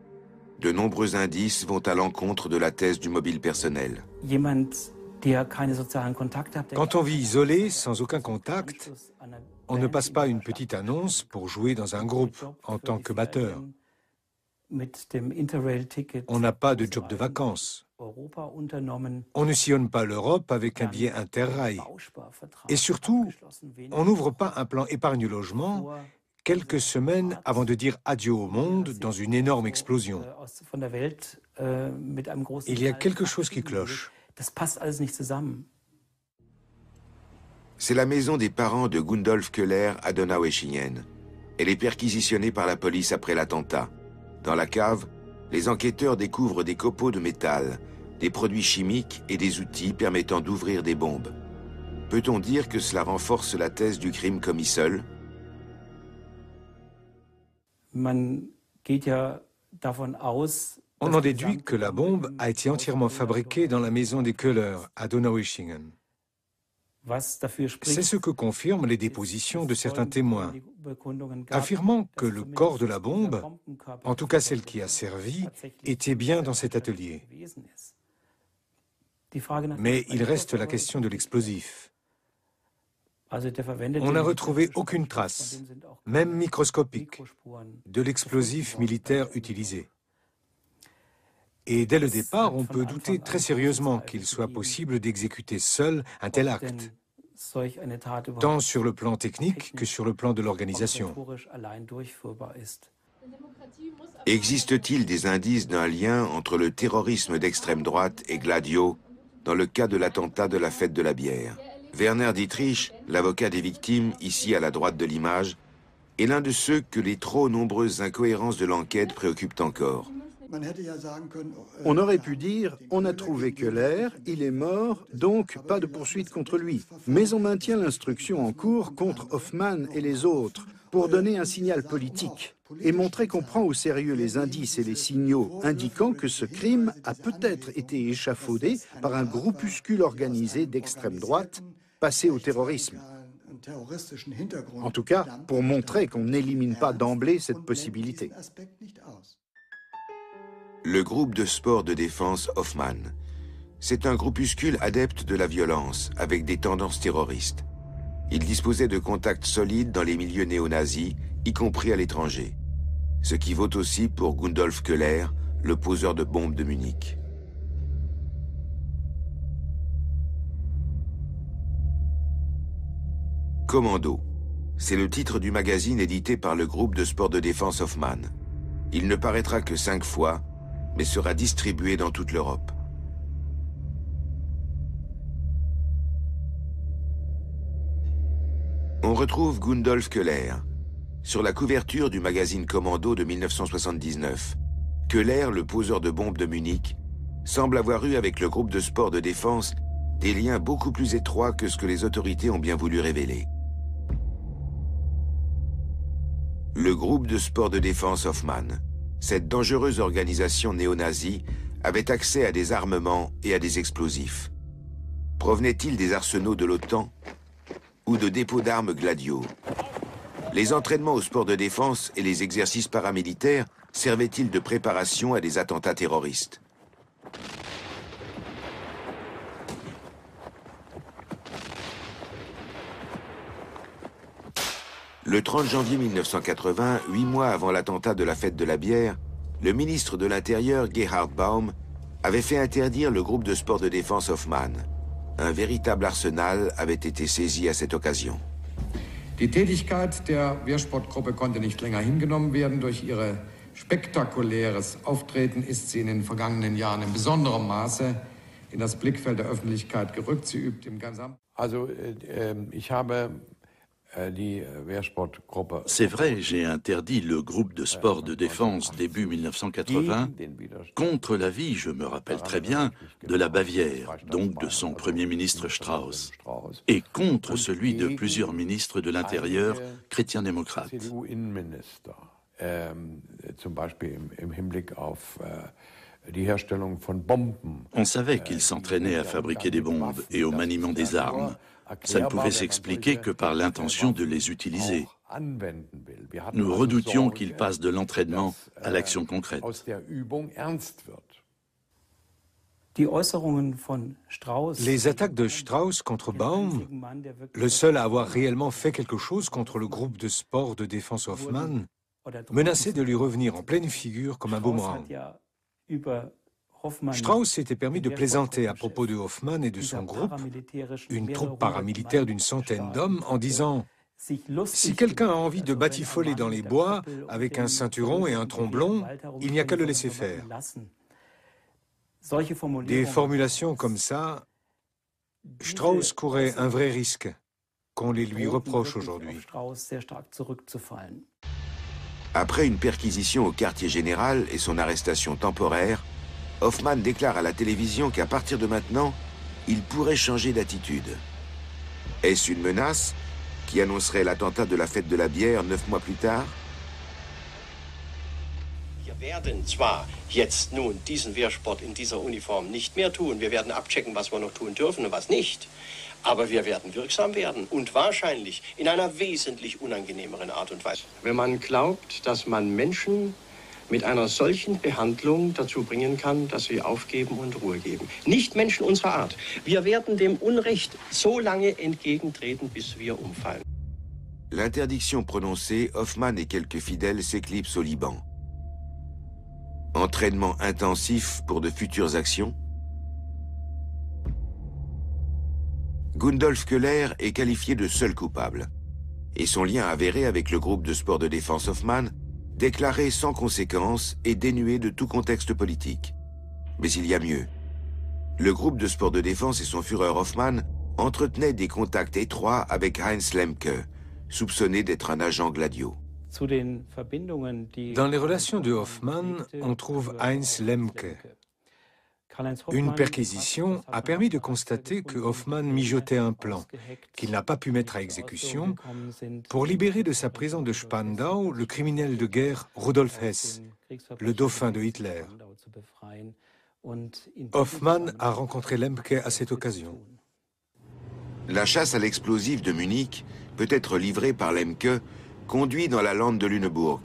De nombreux indices vont à l'encontre de la thèse du mobile personnel. Quand on vit isolé, sans aucun contact, on ne passe pas une petite annonce pour jouer dans un groupe en tant que batteur. On n'a pas de job de vacances. On ne sillonne pas l'Europe avec un billet interrail. Et surtout, on n'ouvre pas un plan épargne-logement quelques semaines avant de dire adieu au monde dans une énorme explosion. Il y a quelque chose qui cloche. C'est la maison des parents de Gundolf Köhler à Donaueschingen. Elle est perquisitionnée par la police après l'attentat. Dans la cave, les enquêteurs découvrent des copeaux de métal, des produits chimiques et des outils permettant d'ouvrir des bombes. Peut-on dire que cela renforce la thèse du crime commis seul? On en déduit que la bombe a été entièrement fabriquée dans la maison des Köhler à Donaueschingen. C'est ce que confirment les dépositions de certains témoins, affirmant que le corps de la bombe, en tout cas celle qui a servi, était bien dans cet atelier. Mais il reste la question de l'explosif. On n'a retrouvé aucune trace, même microscopique, de l'explosif militaire utilisé. Et dès le départ, on peut douter très sérieusement qu'il soit possible d'exécuter seul un tel acte, tant sur le plan technique que sur le plan de l'organisation. Existe-t-il des indices d'un lien entre le terrorisme d'extrême droite et Gladio dans le cas de l'attentat de la fête de la bière? Werner Dietrich, l'avocat des victimes, ici à la droite de l'image, est l'un de ceux que les trop nombreuses incohérences de l'enquête préoccupent encore. On aurait pu dire, on a trouvé Köhler, il est mort, donc pas de poursuite contre lui. Mais on maintient l'instruction en cours contre Hoffmann et les autres, pour donner un signal politique et montrer qu'on prend au sérieux les indices et les signaux indiquant que ce crime a peut-être été échafaudé par un groupuscule organisé d'extrême droite passé au terrorisme. En tout cas, pour montrer qu'on n'élimine pas d'emblée cette possibilité. Le groupe de sport de défense Hoffmann. C'est un groupuscule adepte de la violence, avec des tendances terroristes. Il disposait de contacts solides dans les milieux néo-nazis, y compris à l'étranger. Ce qui vaut aussi pour Gundolf Köhler, le poseur de bombes de Munich. Commando, c'est le titre du magazine édité par le groupe de sport de défense Hoffmann. Il ne paraîtra que 5 fois, mais sera distribué dans toute l'Europe. On retrouve Gundolf Köhler sur la couverture du magazine Commando de 1979. Köhler, le poseur de bombes de Munich, semble avoir eu avec le groupe de sport de défense des liens beaucoup plus étroits que ce que les autorités ont bien voulu révéler. Le groupe de sport de défense Hoffmann, cette dangereuse organisation néo-nazie, avait accès à des armements et à des explosifs. Provenait-il des arsenaux de l'OTAN ou de dépôts d'armes Gladio? Les entraînements au sport de défense et les exercices paramilitaires servaient-ils de préparation à des attentats terroristes? Le 30 janvier 1980, 8 mois avant l'attentat de la fête de la bière, le ministre de l'Intérieur, Gerhard Baum, avait fait interdire le groupe de sport de défense Hoffmann. Un véritable arsenal avait été saisi à cette occasion. Die Tätigkeit der Wehrsportgruppe konnte nicht länger hingenommen werden. Durch ihr spektakuläres Auftreten ist sie in den vergangenen Jahren in besonderem Maße in das Blickfeld der Öffentlichkeit gerückt. Sie übt im gesamten... Also, ich habe C'est vrai, j'ai interdit le groupe de sport de défense début 1980 contre l'avis, je me rappelle très bien, de la Bavière, donc de son Premier ministre Strauss, et contre celui de plusieurs ministres de l'Intérieur chrétiens-démocrates. On savait qu'ils s'entraînaient à fabriquer des bombes et au maniement des armes. Ça ne pouvait s'expliquer que par l'intention de les utiliser. Nous redoutions qu'ils passent de l'entraînement à l'action concrète. Les attaques de Strauss contre Baum, le seul à avoir réellement fait quelque chose contre le groupe de sport de défense Hoffmann, menaçaient de lui revenir en pleine figure comme un boomerang. Strauss s'était permis de plaisanter à propos de Hoffmann et de son groupe, une troupe paramilitaire d'une centaine d'hommes, en disant « Si quelqu'un a envie de batifoler dans les bois avec un ceinturon et un tromblon, il n'y a qu'à le laisser faire. » Des formulations comme ça, Strauss courait un vrai risque, qu'on les lui reproche aujourd'hui. Après une perquisition au quartier général et son arrestation temporaire, Hoffmann déclare à la télévision qu'à partir de maintenant, il pourrait changer d'attitude. Est-ce une menace qui annoncerait l'attentat de la fête de la bière 9 mois plus tard? Wir werden zwar jetzt nun diesen Wehrsport in dieser Uniform nicht mehr tun, wir werden abchecken, was wir noch tun dürfen und was nicht, aber wir werden wirksam werden und wahrscheinlich in einer wesentlich unangenehmeren Art und Weise. Wenn man glaubt, dass man Menschen mit einer solchen Behandlung dazu bringen kann, dass sie aufgeben und Ruhe geben. Nicht Menschen unserer Art. Wir werden dem Unrecht so lange entgegentreten, bis wir umfallen. L'interdiction prononcée, Hoffmann et quelques fidèles s'éclipsent au Liban. Entraînement intensif pour de futures actions. Gundolf Köhler est qualifié de seul coupable. Et son lien avéré avec le groupe de sport de défense Hoffmann déclaré sans conséquence et dénué de tout contexte politique. Mais il y a mieux. Le groupe de sport de défense et son Führer Hoffmann entretenaient des contacts étroits avec Heinz Lemke, soupçonné d'être un agent Gladio. Dans les relations de Hoffmann, on trouve Heinz Lemke. Une perquisition a permis de constater que Hoffmann mijotait un plan, qu'il n'a pas pu mettre à exécution, pour libérer de sa prison de Spandau le criminel de guerre Rudolf Hess, le dauphin de Hitler. Hoffmann a rencontré Lemke à cette occasion. La chasse à l'explosif de Munich, peut être livrée par Lemke, conduit dans la lande de Lüneburg.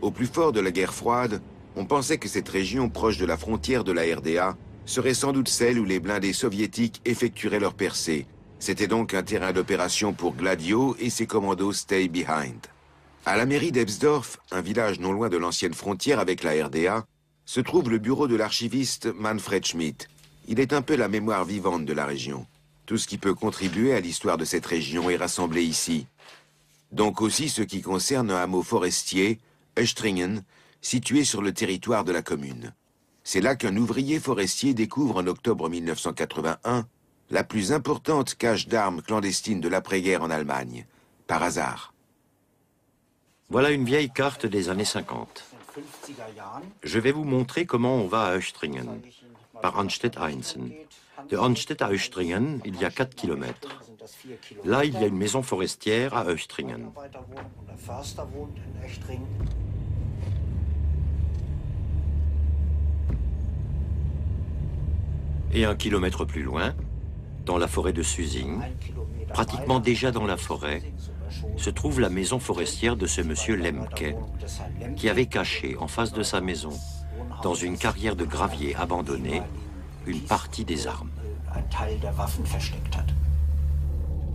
Au plus fort de la guerre froide, on pensait que cette région proche de la frontière de la RDA serait sans doute celle où les blindés soviétiques effectueraient leur percée. C'était donc un terrain d'opération pour Gladio et ses commandos Stay Behind. À la mairie d'Ebsdorf, un village non loin de l'ancienne frontière avec la RDA, se trouve le bureau de l'archiviste Manfred Schmidt. Il est un peu la mémoire vivante de la région. Tout ce qui peut contribuer à l'histoire de cette région est rassemblé ici. Donc aussi ce qui concerne un hameau forestier, Östringen, situé sur le territoire de la commune. C'est là qu'un ouvrier forestier découvre en octobre 1981 la plus importante cache d'armes clandestine de l'après-guerre en Allemagne, par hasard. Voilà une vieille carte des années 50. Je vais vous montrer comment on va à Östringen, par Arnstedt-Einsen. De Arnstedt à Östringen, il y a 4 kilomètres. Là, il y a une maison forestière à Östringen. Et 1 kilomètre plus loin, dans la forêt de Susing, pratiquement déjà dans la forêt, se trouve la maison forestière de ce monsieur Lemke, qui avait caché en face de sa maison, dans une carrière de gravier abandonnée, une partie des armes.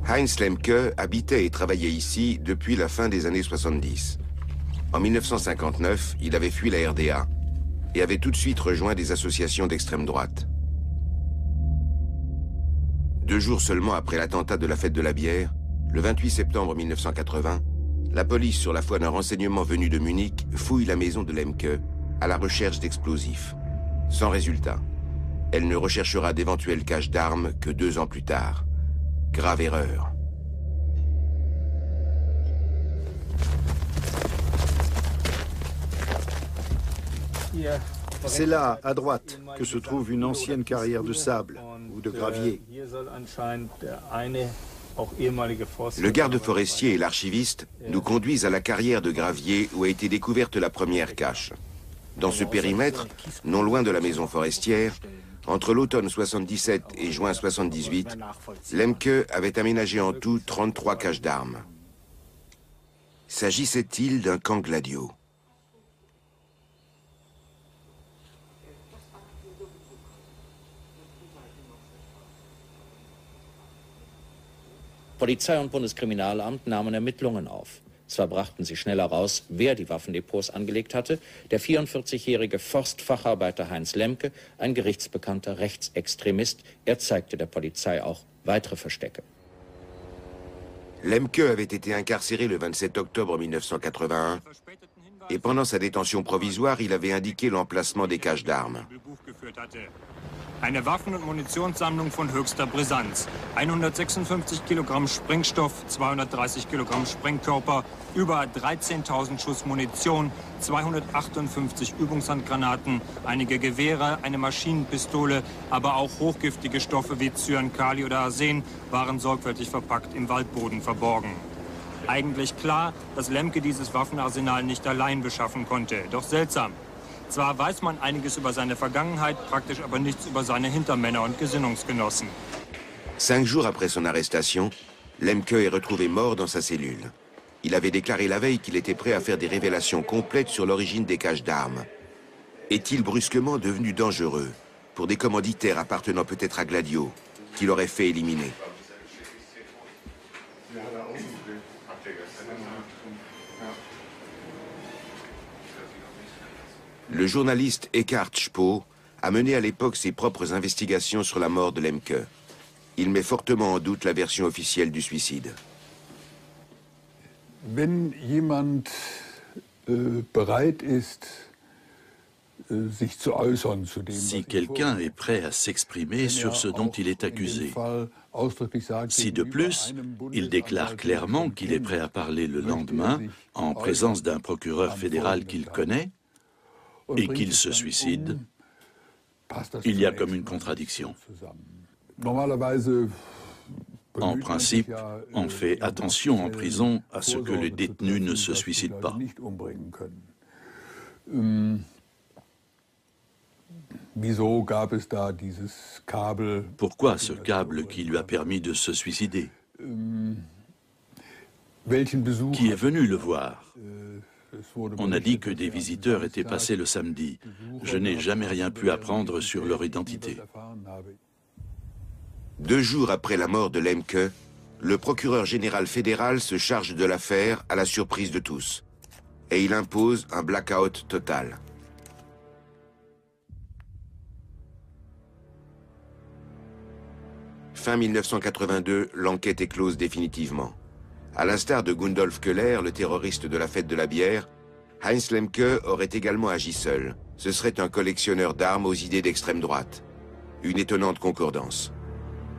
Heinz Lemke habitait et travaillait ici depuis la fin des années 70. En 1959, il avait fui la RDA et avait tout de suite rejoint des associations d'extrême droite. 2 jours seulement après l'attentat de la fête de la bière, le 28 septembre 1980, la police, sur la foi d'un renseignement venu de Munich, fouille la maison de Lemke à la recherche d'explosifs. Sans résultat. Elle ne recherchera d'éventuelles caches d'armes que 2 ans plus tard. Grave erreur. C'est là, à droite, que se trouve une ancienne carrière de sable ou de gravier. Le garde forestier et l'archiviste nous conduisent à la carrière de gravier où a été découverte la première cache. Dans ce périmètre, non loin de la maison forestière, entre l'automne 77 et juin 78, Lemke avait aménagé en tout 33 caches d'armes. S'agissait-il d'un camp Gladio? Polizei und Bundeskriminalamt nahmen Ermittlungen auf. Zwar brachten sie schnell heraus, wer die Waffendepots angelegt hatte, der 44-jährige Forstfacharbeiter Heinz Lemke, ein gerichtsbekannter Rechtsextremist. Er zeigte der Polizei auch weitere Verstecke. Lemke avait été incarcéré le 27 octobre 1981 et pendant sa détention provisoire, il avait indiqué l'emplacement des caches d'armes. Eine Waffen- und Munitionssammlung von höchster Brisanz. 156 Kilogramm Sprengstoff, 230 Kilogramm Sprengkörper, über 13.000 Schuss Munition, 258 Übungshandgranaten, einige Gewehre, eine Maschinenpistole, aber auch hochgiftige Stoffe wie Cyankali oder Arsen waren sorgfältig verpackt im Waldboden verborgen. Eigentlich klar, dass Lemke dieses Waffenarsenal nicht allein beschaffen konnte. Doch seltsam. Zwar weiß man einiges über seine Vergangenheit, praktisch aber nichts über seine Hintermänner und Gesinnungsgenossen. 5 jours après son arrestation, Lemke est retrouvé mort dans sa cellule. Il avait déclaré la veille qu'il était prêt à faire des révélations complètes sur l'origine des caches d'armes. Est-il brusquement devenu dangereux pour des commanditaires appartenant peut-être à Gladio, qu'il aurait fait éliminer? Le journaliste Eckhard Spoh a mené à l'époque ses propres investigations sur la mort de Lemke. Il met fortement en doute la version officielle du suicide. Wenn jemand bereit ist, sich zu äußern zu dem, si quelqu'un est prêt à s'exprimer sur ce dont il est accusé, si de plus, il déclare clairement qu'il est prêt à parler le lendemain en présence d'un procureur fédéral qu'il connaît, et qu'il se suicide, il y a comme une contradiction. En principe, on fait attention en prison à ce que le détenu ne se suicide pas. Pourquoi ce câble qui lui a permis de se suicider? Qui est venu le voir? On a dit que des visiteurs étaient passés le samedi. Je n'ai jamais rien pu apprendre sur leur identité. 2 jours après la mort de Lemke, le procureur général fédéral se charge de l'affaire à la surprise de tous. Et il impose un blackout total. Fin 1982, l'enquête est close définitivement. À l'instar de Gundolf Köhler, le terroriste de la fête de la bière, Heinz Lemke aurait également agi seul. Ce serait un collectionneur d'armes aux idées d'extrême droite. Une étonnante concordance.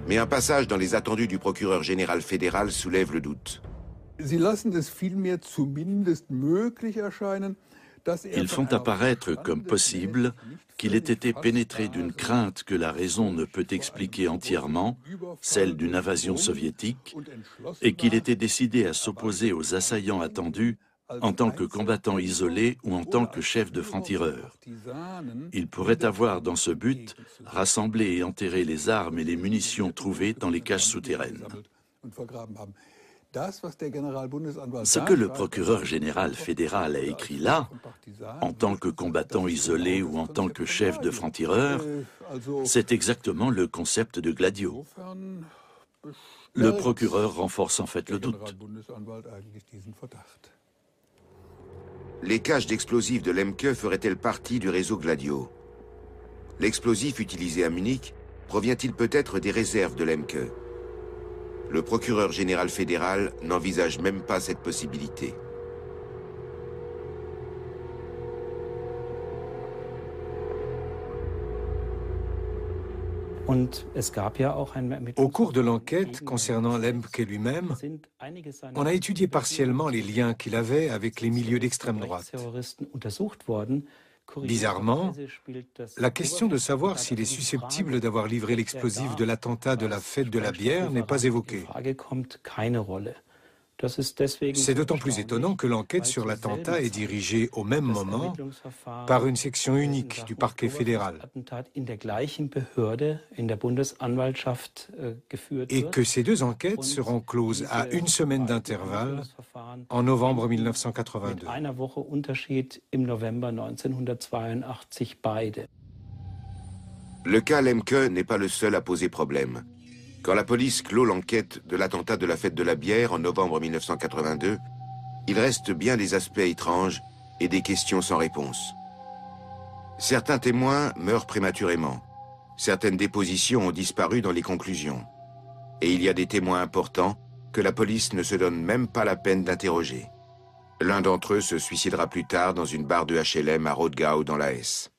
Mais un passage dans les attendus du procureur général fédéral soulève le doute. Sie lassen es vielmehr zumindest möglich erscheinen, dass Ils font apparaître comme possible qu'il ait été pénétré d'une crainte que la raison ne peut expliquer entièrement, celle d'une invasion soviétique, et qu'il était décidé à s'opposer aux assaillants attendus en tant que combattant isolé ou en tant que chef de franc-tireur. Il pourrait avoir dans ce but rassemblé et enterré les armes et les munitions trouvées dans les caches souterraines. Ce que le procureur général fédéral a écrit là, en tant que combattant isolé ou en tant que chef de franc-tireur, c'est exactement le concept de Gladio. Le procureur renforce en fait le doute. Les caches d'explosifs de Lemke feraient-elles partie du réseau Gladio? L'explosif utilisé à Munich provient-il peut-être des réserves de Lemke? Le procureur général fédéral n'envisage même pas cette possibilité. Au cours de l'enquête concernant Lemke lui-même, on a étudié partiellement les liens qu'il avait avec les milieux d'extrême droite. Bizarrement, la question de savoir s'il est susceptible d'avoir livré l'explosif de l'attentat de la fête de la bière n'est pas évoquée. C'est d'autant plus étonnant que l'enquête sur l'attentat est dirigée au même moment par une section unique du parquet fédéral et que ces 2 enquêtes seront closes à 1 semaine d'intervalle en novembre 1982. Le cas Lemke n'est pas le seul à poser problème. Quand la police clôt l'enquête de l'attentat de la fête de la bière en novembre 1982, il reste bien des aspects étranges et des questions sans réponse. Certains témoins meurent prématurément. Certaines dépositions ont disparu dans les conclusions. Et il y a des témoins importants que la police ne se donne même pas la peine d'interroger. L'un d'entre eux se suicidera plus tard dans une barre de HLM à Rodgau dans la Hesse.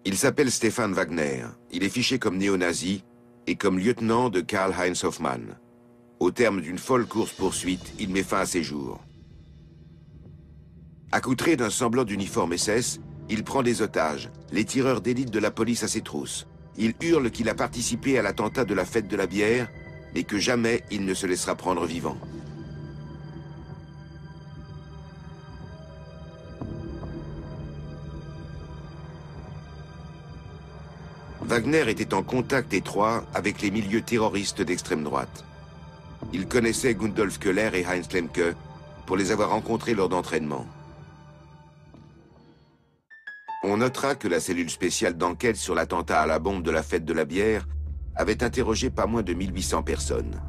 Il s'appelle Stefan Wagner. Il est fiché comme néo-nazi et comme lieutenant de Karl-Heinz Hoffmann. Au terme d'une folle course-poursuite, il met fin à ses jours. Accoutré d'un semblant d'uniforme SS, il prend des otages, les tireurs d'élite de la police à ses trousses. Il hurle qu'il a participé à l'attentat de la fête de la bière, mais que jamais il ne se laissera prendre vivant. Wagner était en contact étroit avec les milieux terroristes d'extrême droite. Il connaissait Gundolf Köhler et Heinz Lemke pour les avoir rencontrés lors d'entraînements. On notera que la cellule spéciale d'enquête sur l'attentat à la bombe de la fête de la bière avait interrogé pas moins de 1800 personnes.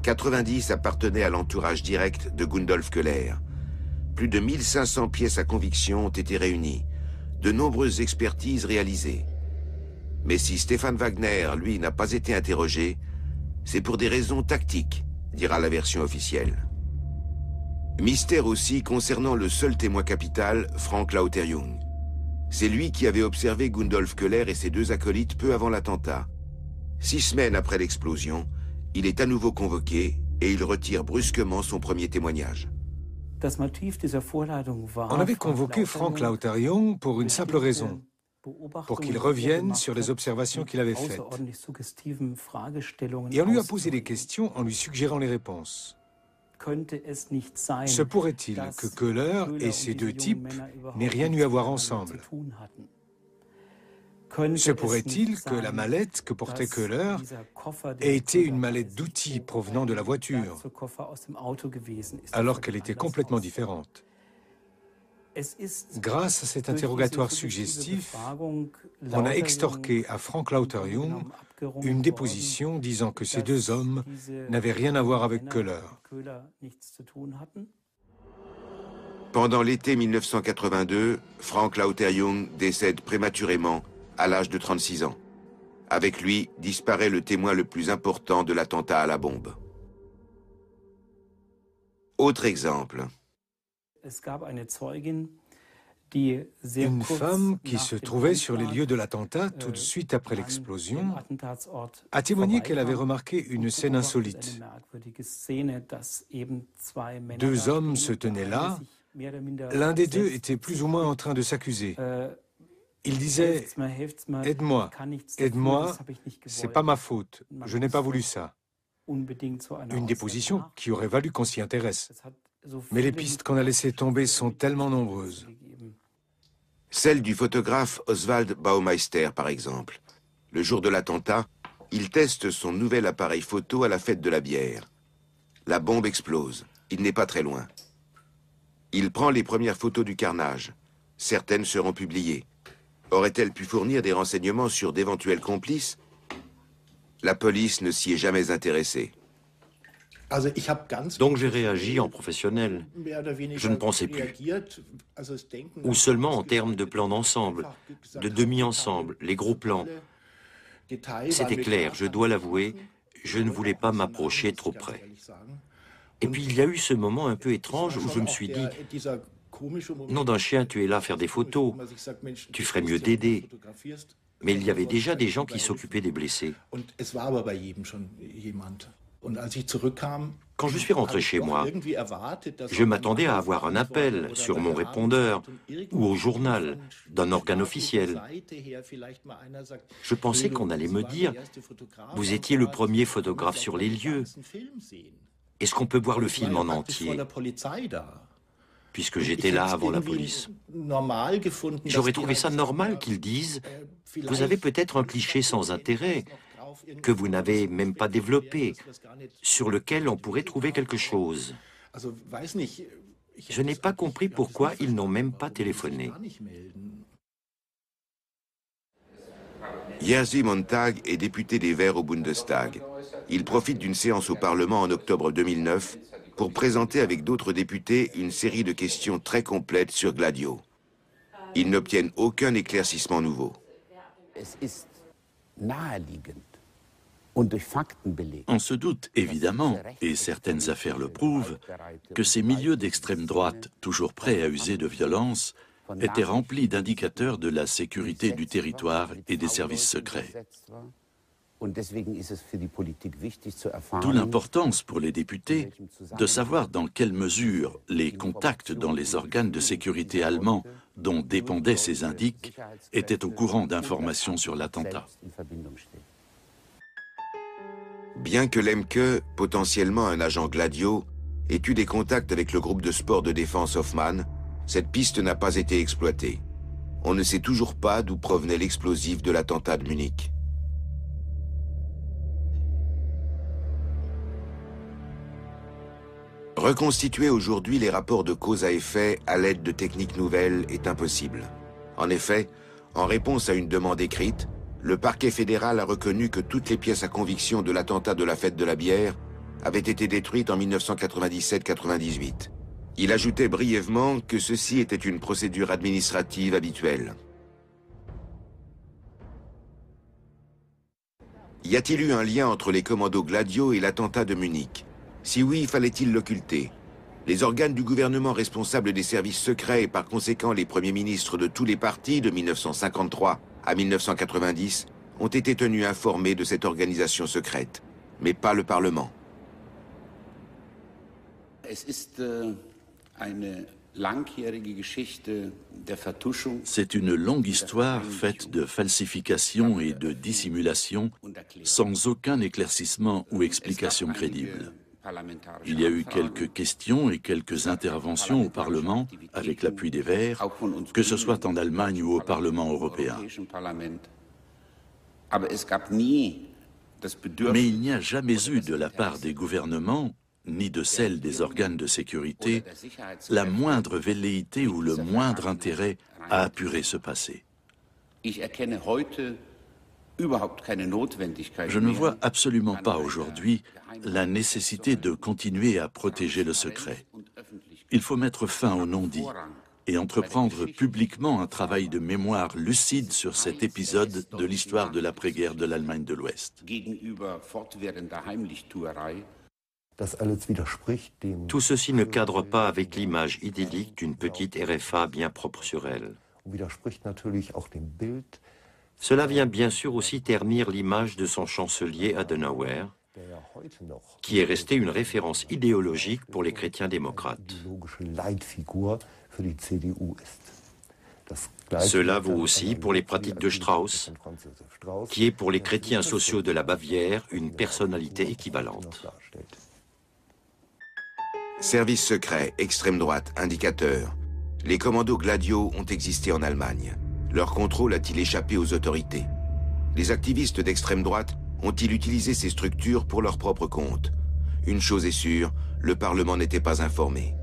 90 appartenaient à l'entourage direct de Gundolf Köhler. Plus de 1500 pièces à conviction ont été réunies, de nombreuses expertises réalisées. Mais si Stefan Wagner, lui, n'a pas été interrogé, c'est pour des raisons tactiques, dira la version officielle. Mystère aussi concernant le seul témoin capital, Frank Lauterjung. C'est lui qui avait observé Gundolf Köhler et ses 2 acolytes peu avant l'attentat. 6 semaines après l'explosion, il est à nouveau convoqué et il retire brusquement son premier témoignage. On avait convoqué Frank Lauterjung pour une simple raison, pour qu'il revienne sur les observations qu'il avait faites. Et on lui a posé des questions en lui suggérant les réponses. Se pourrait-il que Köhler et ces 2 types n'aient rien eu à voir ensemble? Se pourrait-il que la mallette que portait Köhler ait été une mallette d'outils provenant de la voiture, alors qu'elle était complètement différente? Grâce à cet interrogatoire suggestif, on a extorqué à Frank Lauter-Jung une déposition disant que ces deux hommes n'avaient rien à voir avec Köhler. Pendant l'été 1982, Frank Lauter-Jung décède prématurément à l'âge de 36 ans. Avec lui, disparaît le témoin le plus important de l'attentat à la bombe. Autre exemple. Une femme qui se trouvait sur les lieux de l'attentat tout de suite après l'explosion a témoigné qu'elle avait remarqué une scène insolite. Deux hommes se tenaient là. L'un des deux était plus ou moins en train de s'accuser. Il disait « Aide-moi, aide-moi, c'est pas ma faute, je n'ai pas voulu ça ». Une déposition qui aurait valu qu'on s'y intéresse. Mais les pistes qu'on a laissées tomber sont tellement nombreuses. Celle du photographe Oswald Baumeister, par exemple. Le jour de l'attentat, il teste son nouvel appareil photo à la fête de la bière. La bombe explose. Il n'est pas très loin. Il prend les premières photos du carnage. Certaines seront publiées. Aurait-elle pu fournir des renseignements sur d'éventuels complices? La police ne s'y est jamais intéressée. Donc j'ai réagi en professionnel. Je ne pensais plus. Ou seulement en termes de plan d'ensemble, de demi-ensemble, les gros plans. C'était clair, je dois l'avouer, je ne voulais pas m'approcher trop près. Et puis il y a eu ce moment un peu étrange où je me suis dit, nom d'un chien, tu es là à faire des photos, tu ferais mieux d'aider. Mais il y avait déjà des gens qui s'occupaient des blessés. Quand je suis rentré chez moi, je m'attendais à avoir un appel sur mon répondeur ou au journal d'un organe officiel. Je pensais qu'on allait me dire « Vous étiez le premier photographe sur les lieux. Est-ce qu'on peut voir le film en entier ?» Puisque j'étais là avant la police. J'aurais trouvé ça normal qu'ils disent « Vous avez peut-être un cliché sans intérêt, que vous n'avez même pas développé, sur lequel on pourrait trouver quelque chose. » Je n'ai pas compris pourquoi ils n'ont même pas téléphoné. Jerzy Montag est député des Verts au Bundestag. Il profite d'une séance au Parlement en octobre 2009 pour présenter avec d'autres députés une série de questions très complètes sur Gladio. Ils n'obtiennent aucun éclaircissement nouveau. On se doute évidemment, et certaines affaires le prouvent, que ces milieux d'extrême droite, toujours prêts à user de violence, étaient remplis d'indicateurs de la sécurité du territoire et des services secrets. D'où l'importance pour les députés de savoir dans quelle mesure les contacts dans les organes de sécurité allemands dont dépendaient ces indices étaient au courant d'informations sur l'attentat. Bien que Lemke, potentiellement un agent Gladio, ait eu des contacts avec le groupe de sport de défense Hoffmann, cette piste n'a pas été exploitée. On ne sait toujours pas d'où provenait l'explosif de l'attentat de Munich. Reconstituer aujourd'hui les rapports de cause à effet à l'aide de techniques nouvelles est impossible. En effet, en réponse à une demande écrite, le parquet fédéral a reconnu que toutes les pièces à conviction de l'attentat de la fête de la bière avaient été détruites en 1997-98. Il ajoutait brièvement que ceci était une procédure administrative habituelle. Y a-t-il eu un lien entre les commandos Gladio et l'attentat de Munich? Si oui, fallait-il l'occulter? Les organes du gouvernement responsables des services secrets et par conséquent les premiers ministres de tous les partis de 1953 à 1990 ont été tenus informés de cette organisation secrète, mais pas le Parlement. C'est une longue histoire faite de falsification et de dissimulation sans aucun éclaircissement ou explication crédible. Il y a eu quelques questions et quelques interventions au Parlement avec l'appui des Verts, que ce soit en Allemagne ou au Parlement européen. Mais il n'y a jamais eu de la part des gouvernements, ni de celle des organes de sécurité, la moindre velléité ou le moindre intérêt à apurer ce passé. Je ne vois absolument pas aujourd'hui la nécessité de continuer à protéger le secret. Il faut mettre fin au non-dit et entreprendre publiquement un travail de mémoire lucide sur cet épisode de l'histoire de l'après-guerre de l'Allemagne de l'Ouest. Tout ceci ne cadre pas avec l'image idyllique d'une petite RFA bien propre sur elle. Cela vient bien sûr aussi ternir l'image de son chancelier Adenauer, qui est resté une référence idéologique pour les chrétiens démocrates. Cela vaut aussi pour les pratiques de Strauss, qui est pour les chrétiens sociaux de la Bavière une personnalité équivalente. Service secret, extrême droite, indicateur. Les commandos Gladio ont existé en Allemagne. Leur contrôle a-t-il échappé aux autorités? Les activistes d'extrême droite ont-ils utilisé ces structures pour leur propre compte? Une chose est sûre, le Parlement n'était pas informé.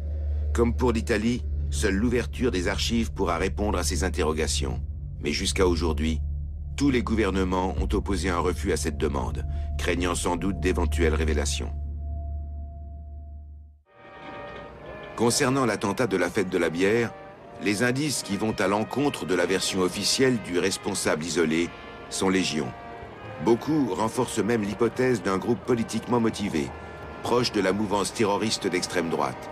Comme pour l'Italie, seule l'ouverture des archives pourra répondre à ces interrogations. Mais jusqu'à aujourd'hui, tous les gouvernements ont opposé un refus à cette demande, craignant sans doute d'éventuelles révélations. Concernant l'attentat de la fête de la bière, les indices qui vont à l'encontre de la version officielle du responsable isolé sont légion. Beaucoup renforcent même l'hypothèse d'un groupe politiquement motivé, proche de la mouvance terroriste d'extrême droite,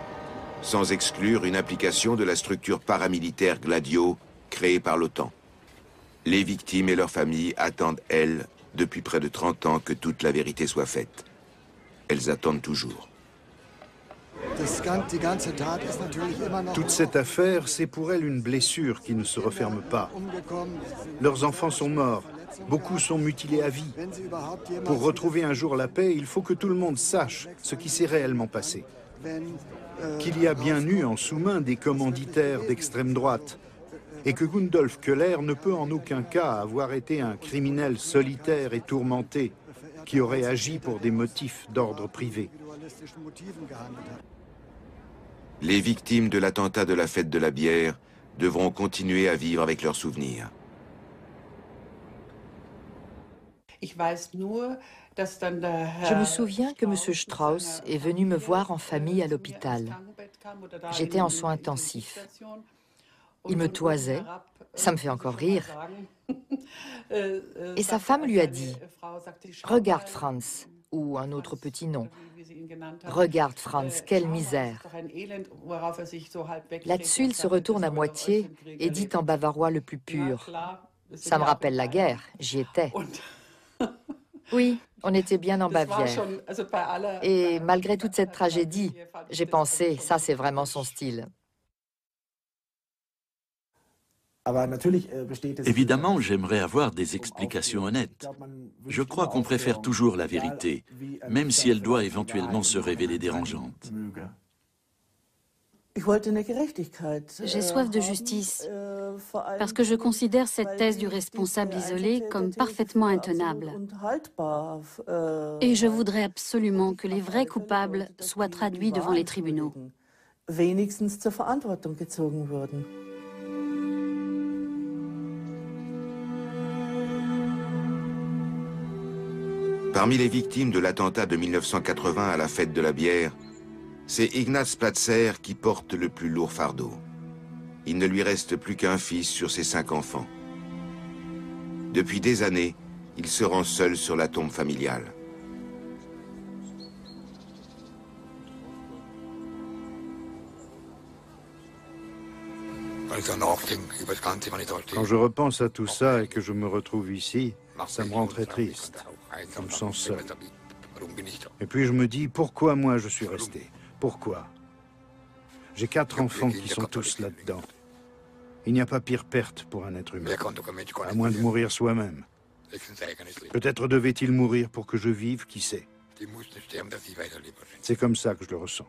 sans exclure une implication de la structure paramilitaire Gladio créée par l'OTAN. Les victimes et leurs familles attendent, elles, depuis près de 30 ans que toute la vérité soit faite. Elles attendent toujours. Toute cette affaire, c'est pour elles une blessure qui ne se referme pas. Leurs enfants sont morts, beaucoup sont mutilés à vie. Pour retrouver un jour la paix, il faut que tout le monde sache ce qui s'est réellement passé. Qu'il y a bien eu en sous-main des commanditaires d'extrême droite, et que Gundolf Köhler ne peut en aucun cas avoir été un criminel solitaire et tourmenté qui aurait agi pour des motifs d'ordre privé. Les victimes de l'attentat de la fête de la bière devront continuer à vivre avec leurs souvenirs. Je me souviens que M. Strauss est venu me voir en famille à l'hôpital. J'étais en soins intensifs. Il me toisait, ça me fait encore rire. Et sa femme lui a dit « Regarde Franz », ou un autre petit nom. « Regarde Franz, quelle misère !» Là-dessus, il se retourne à moitié et dit en bavarois le plus pur « Ça me rappelle la guerre, j'y étais. » Oui, on était bien en Bavière. Et malgré toute cette tragédie, j'ai pensé, ça c'est vraiment son style. Évidemment, j'aimerais avoir des explications honnêtes. Je crois qu'on préfère toujours la vérité, même si elle doit éventuellement se révéler dérangeante. J'ai soif de justice, parce que je considère cette thèse du responsable isolé comme parfaitement intenable. Et je voudrais absolument que les vrais coupables soient traduits devant les tribunaux. Parmi les victimes de l'attentat de 1980 à la fête de la bière, c'est Ignaz Platzer qui porte le plus lourd fardeau. Il ne lui reste plus qu'un fils sur ses 5 enfants. Depuis des années, il se rend seul sur la tombe familiale. Quand je repense à tout ça et que je me retrouve ici, ça me rend très triste. Je me sens seul. Et puis je me dis, pourquoi moi je suis resté? Pourquoi? J'ai 4 enfants qui sont tous là-dedans. Il n'y a pas pire perte pour un être humain, à moins de mourir soi-même. Peut-être devait-il mourir pour que je vive, qui sait? C'est comme ça que je le ressens.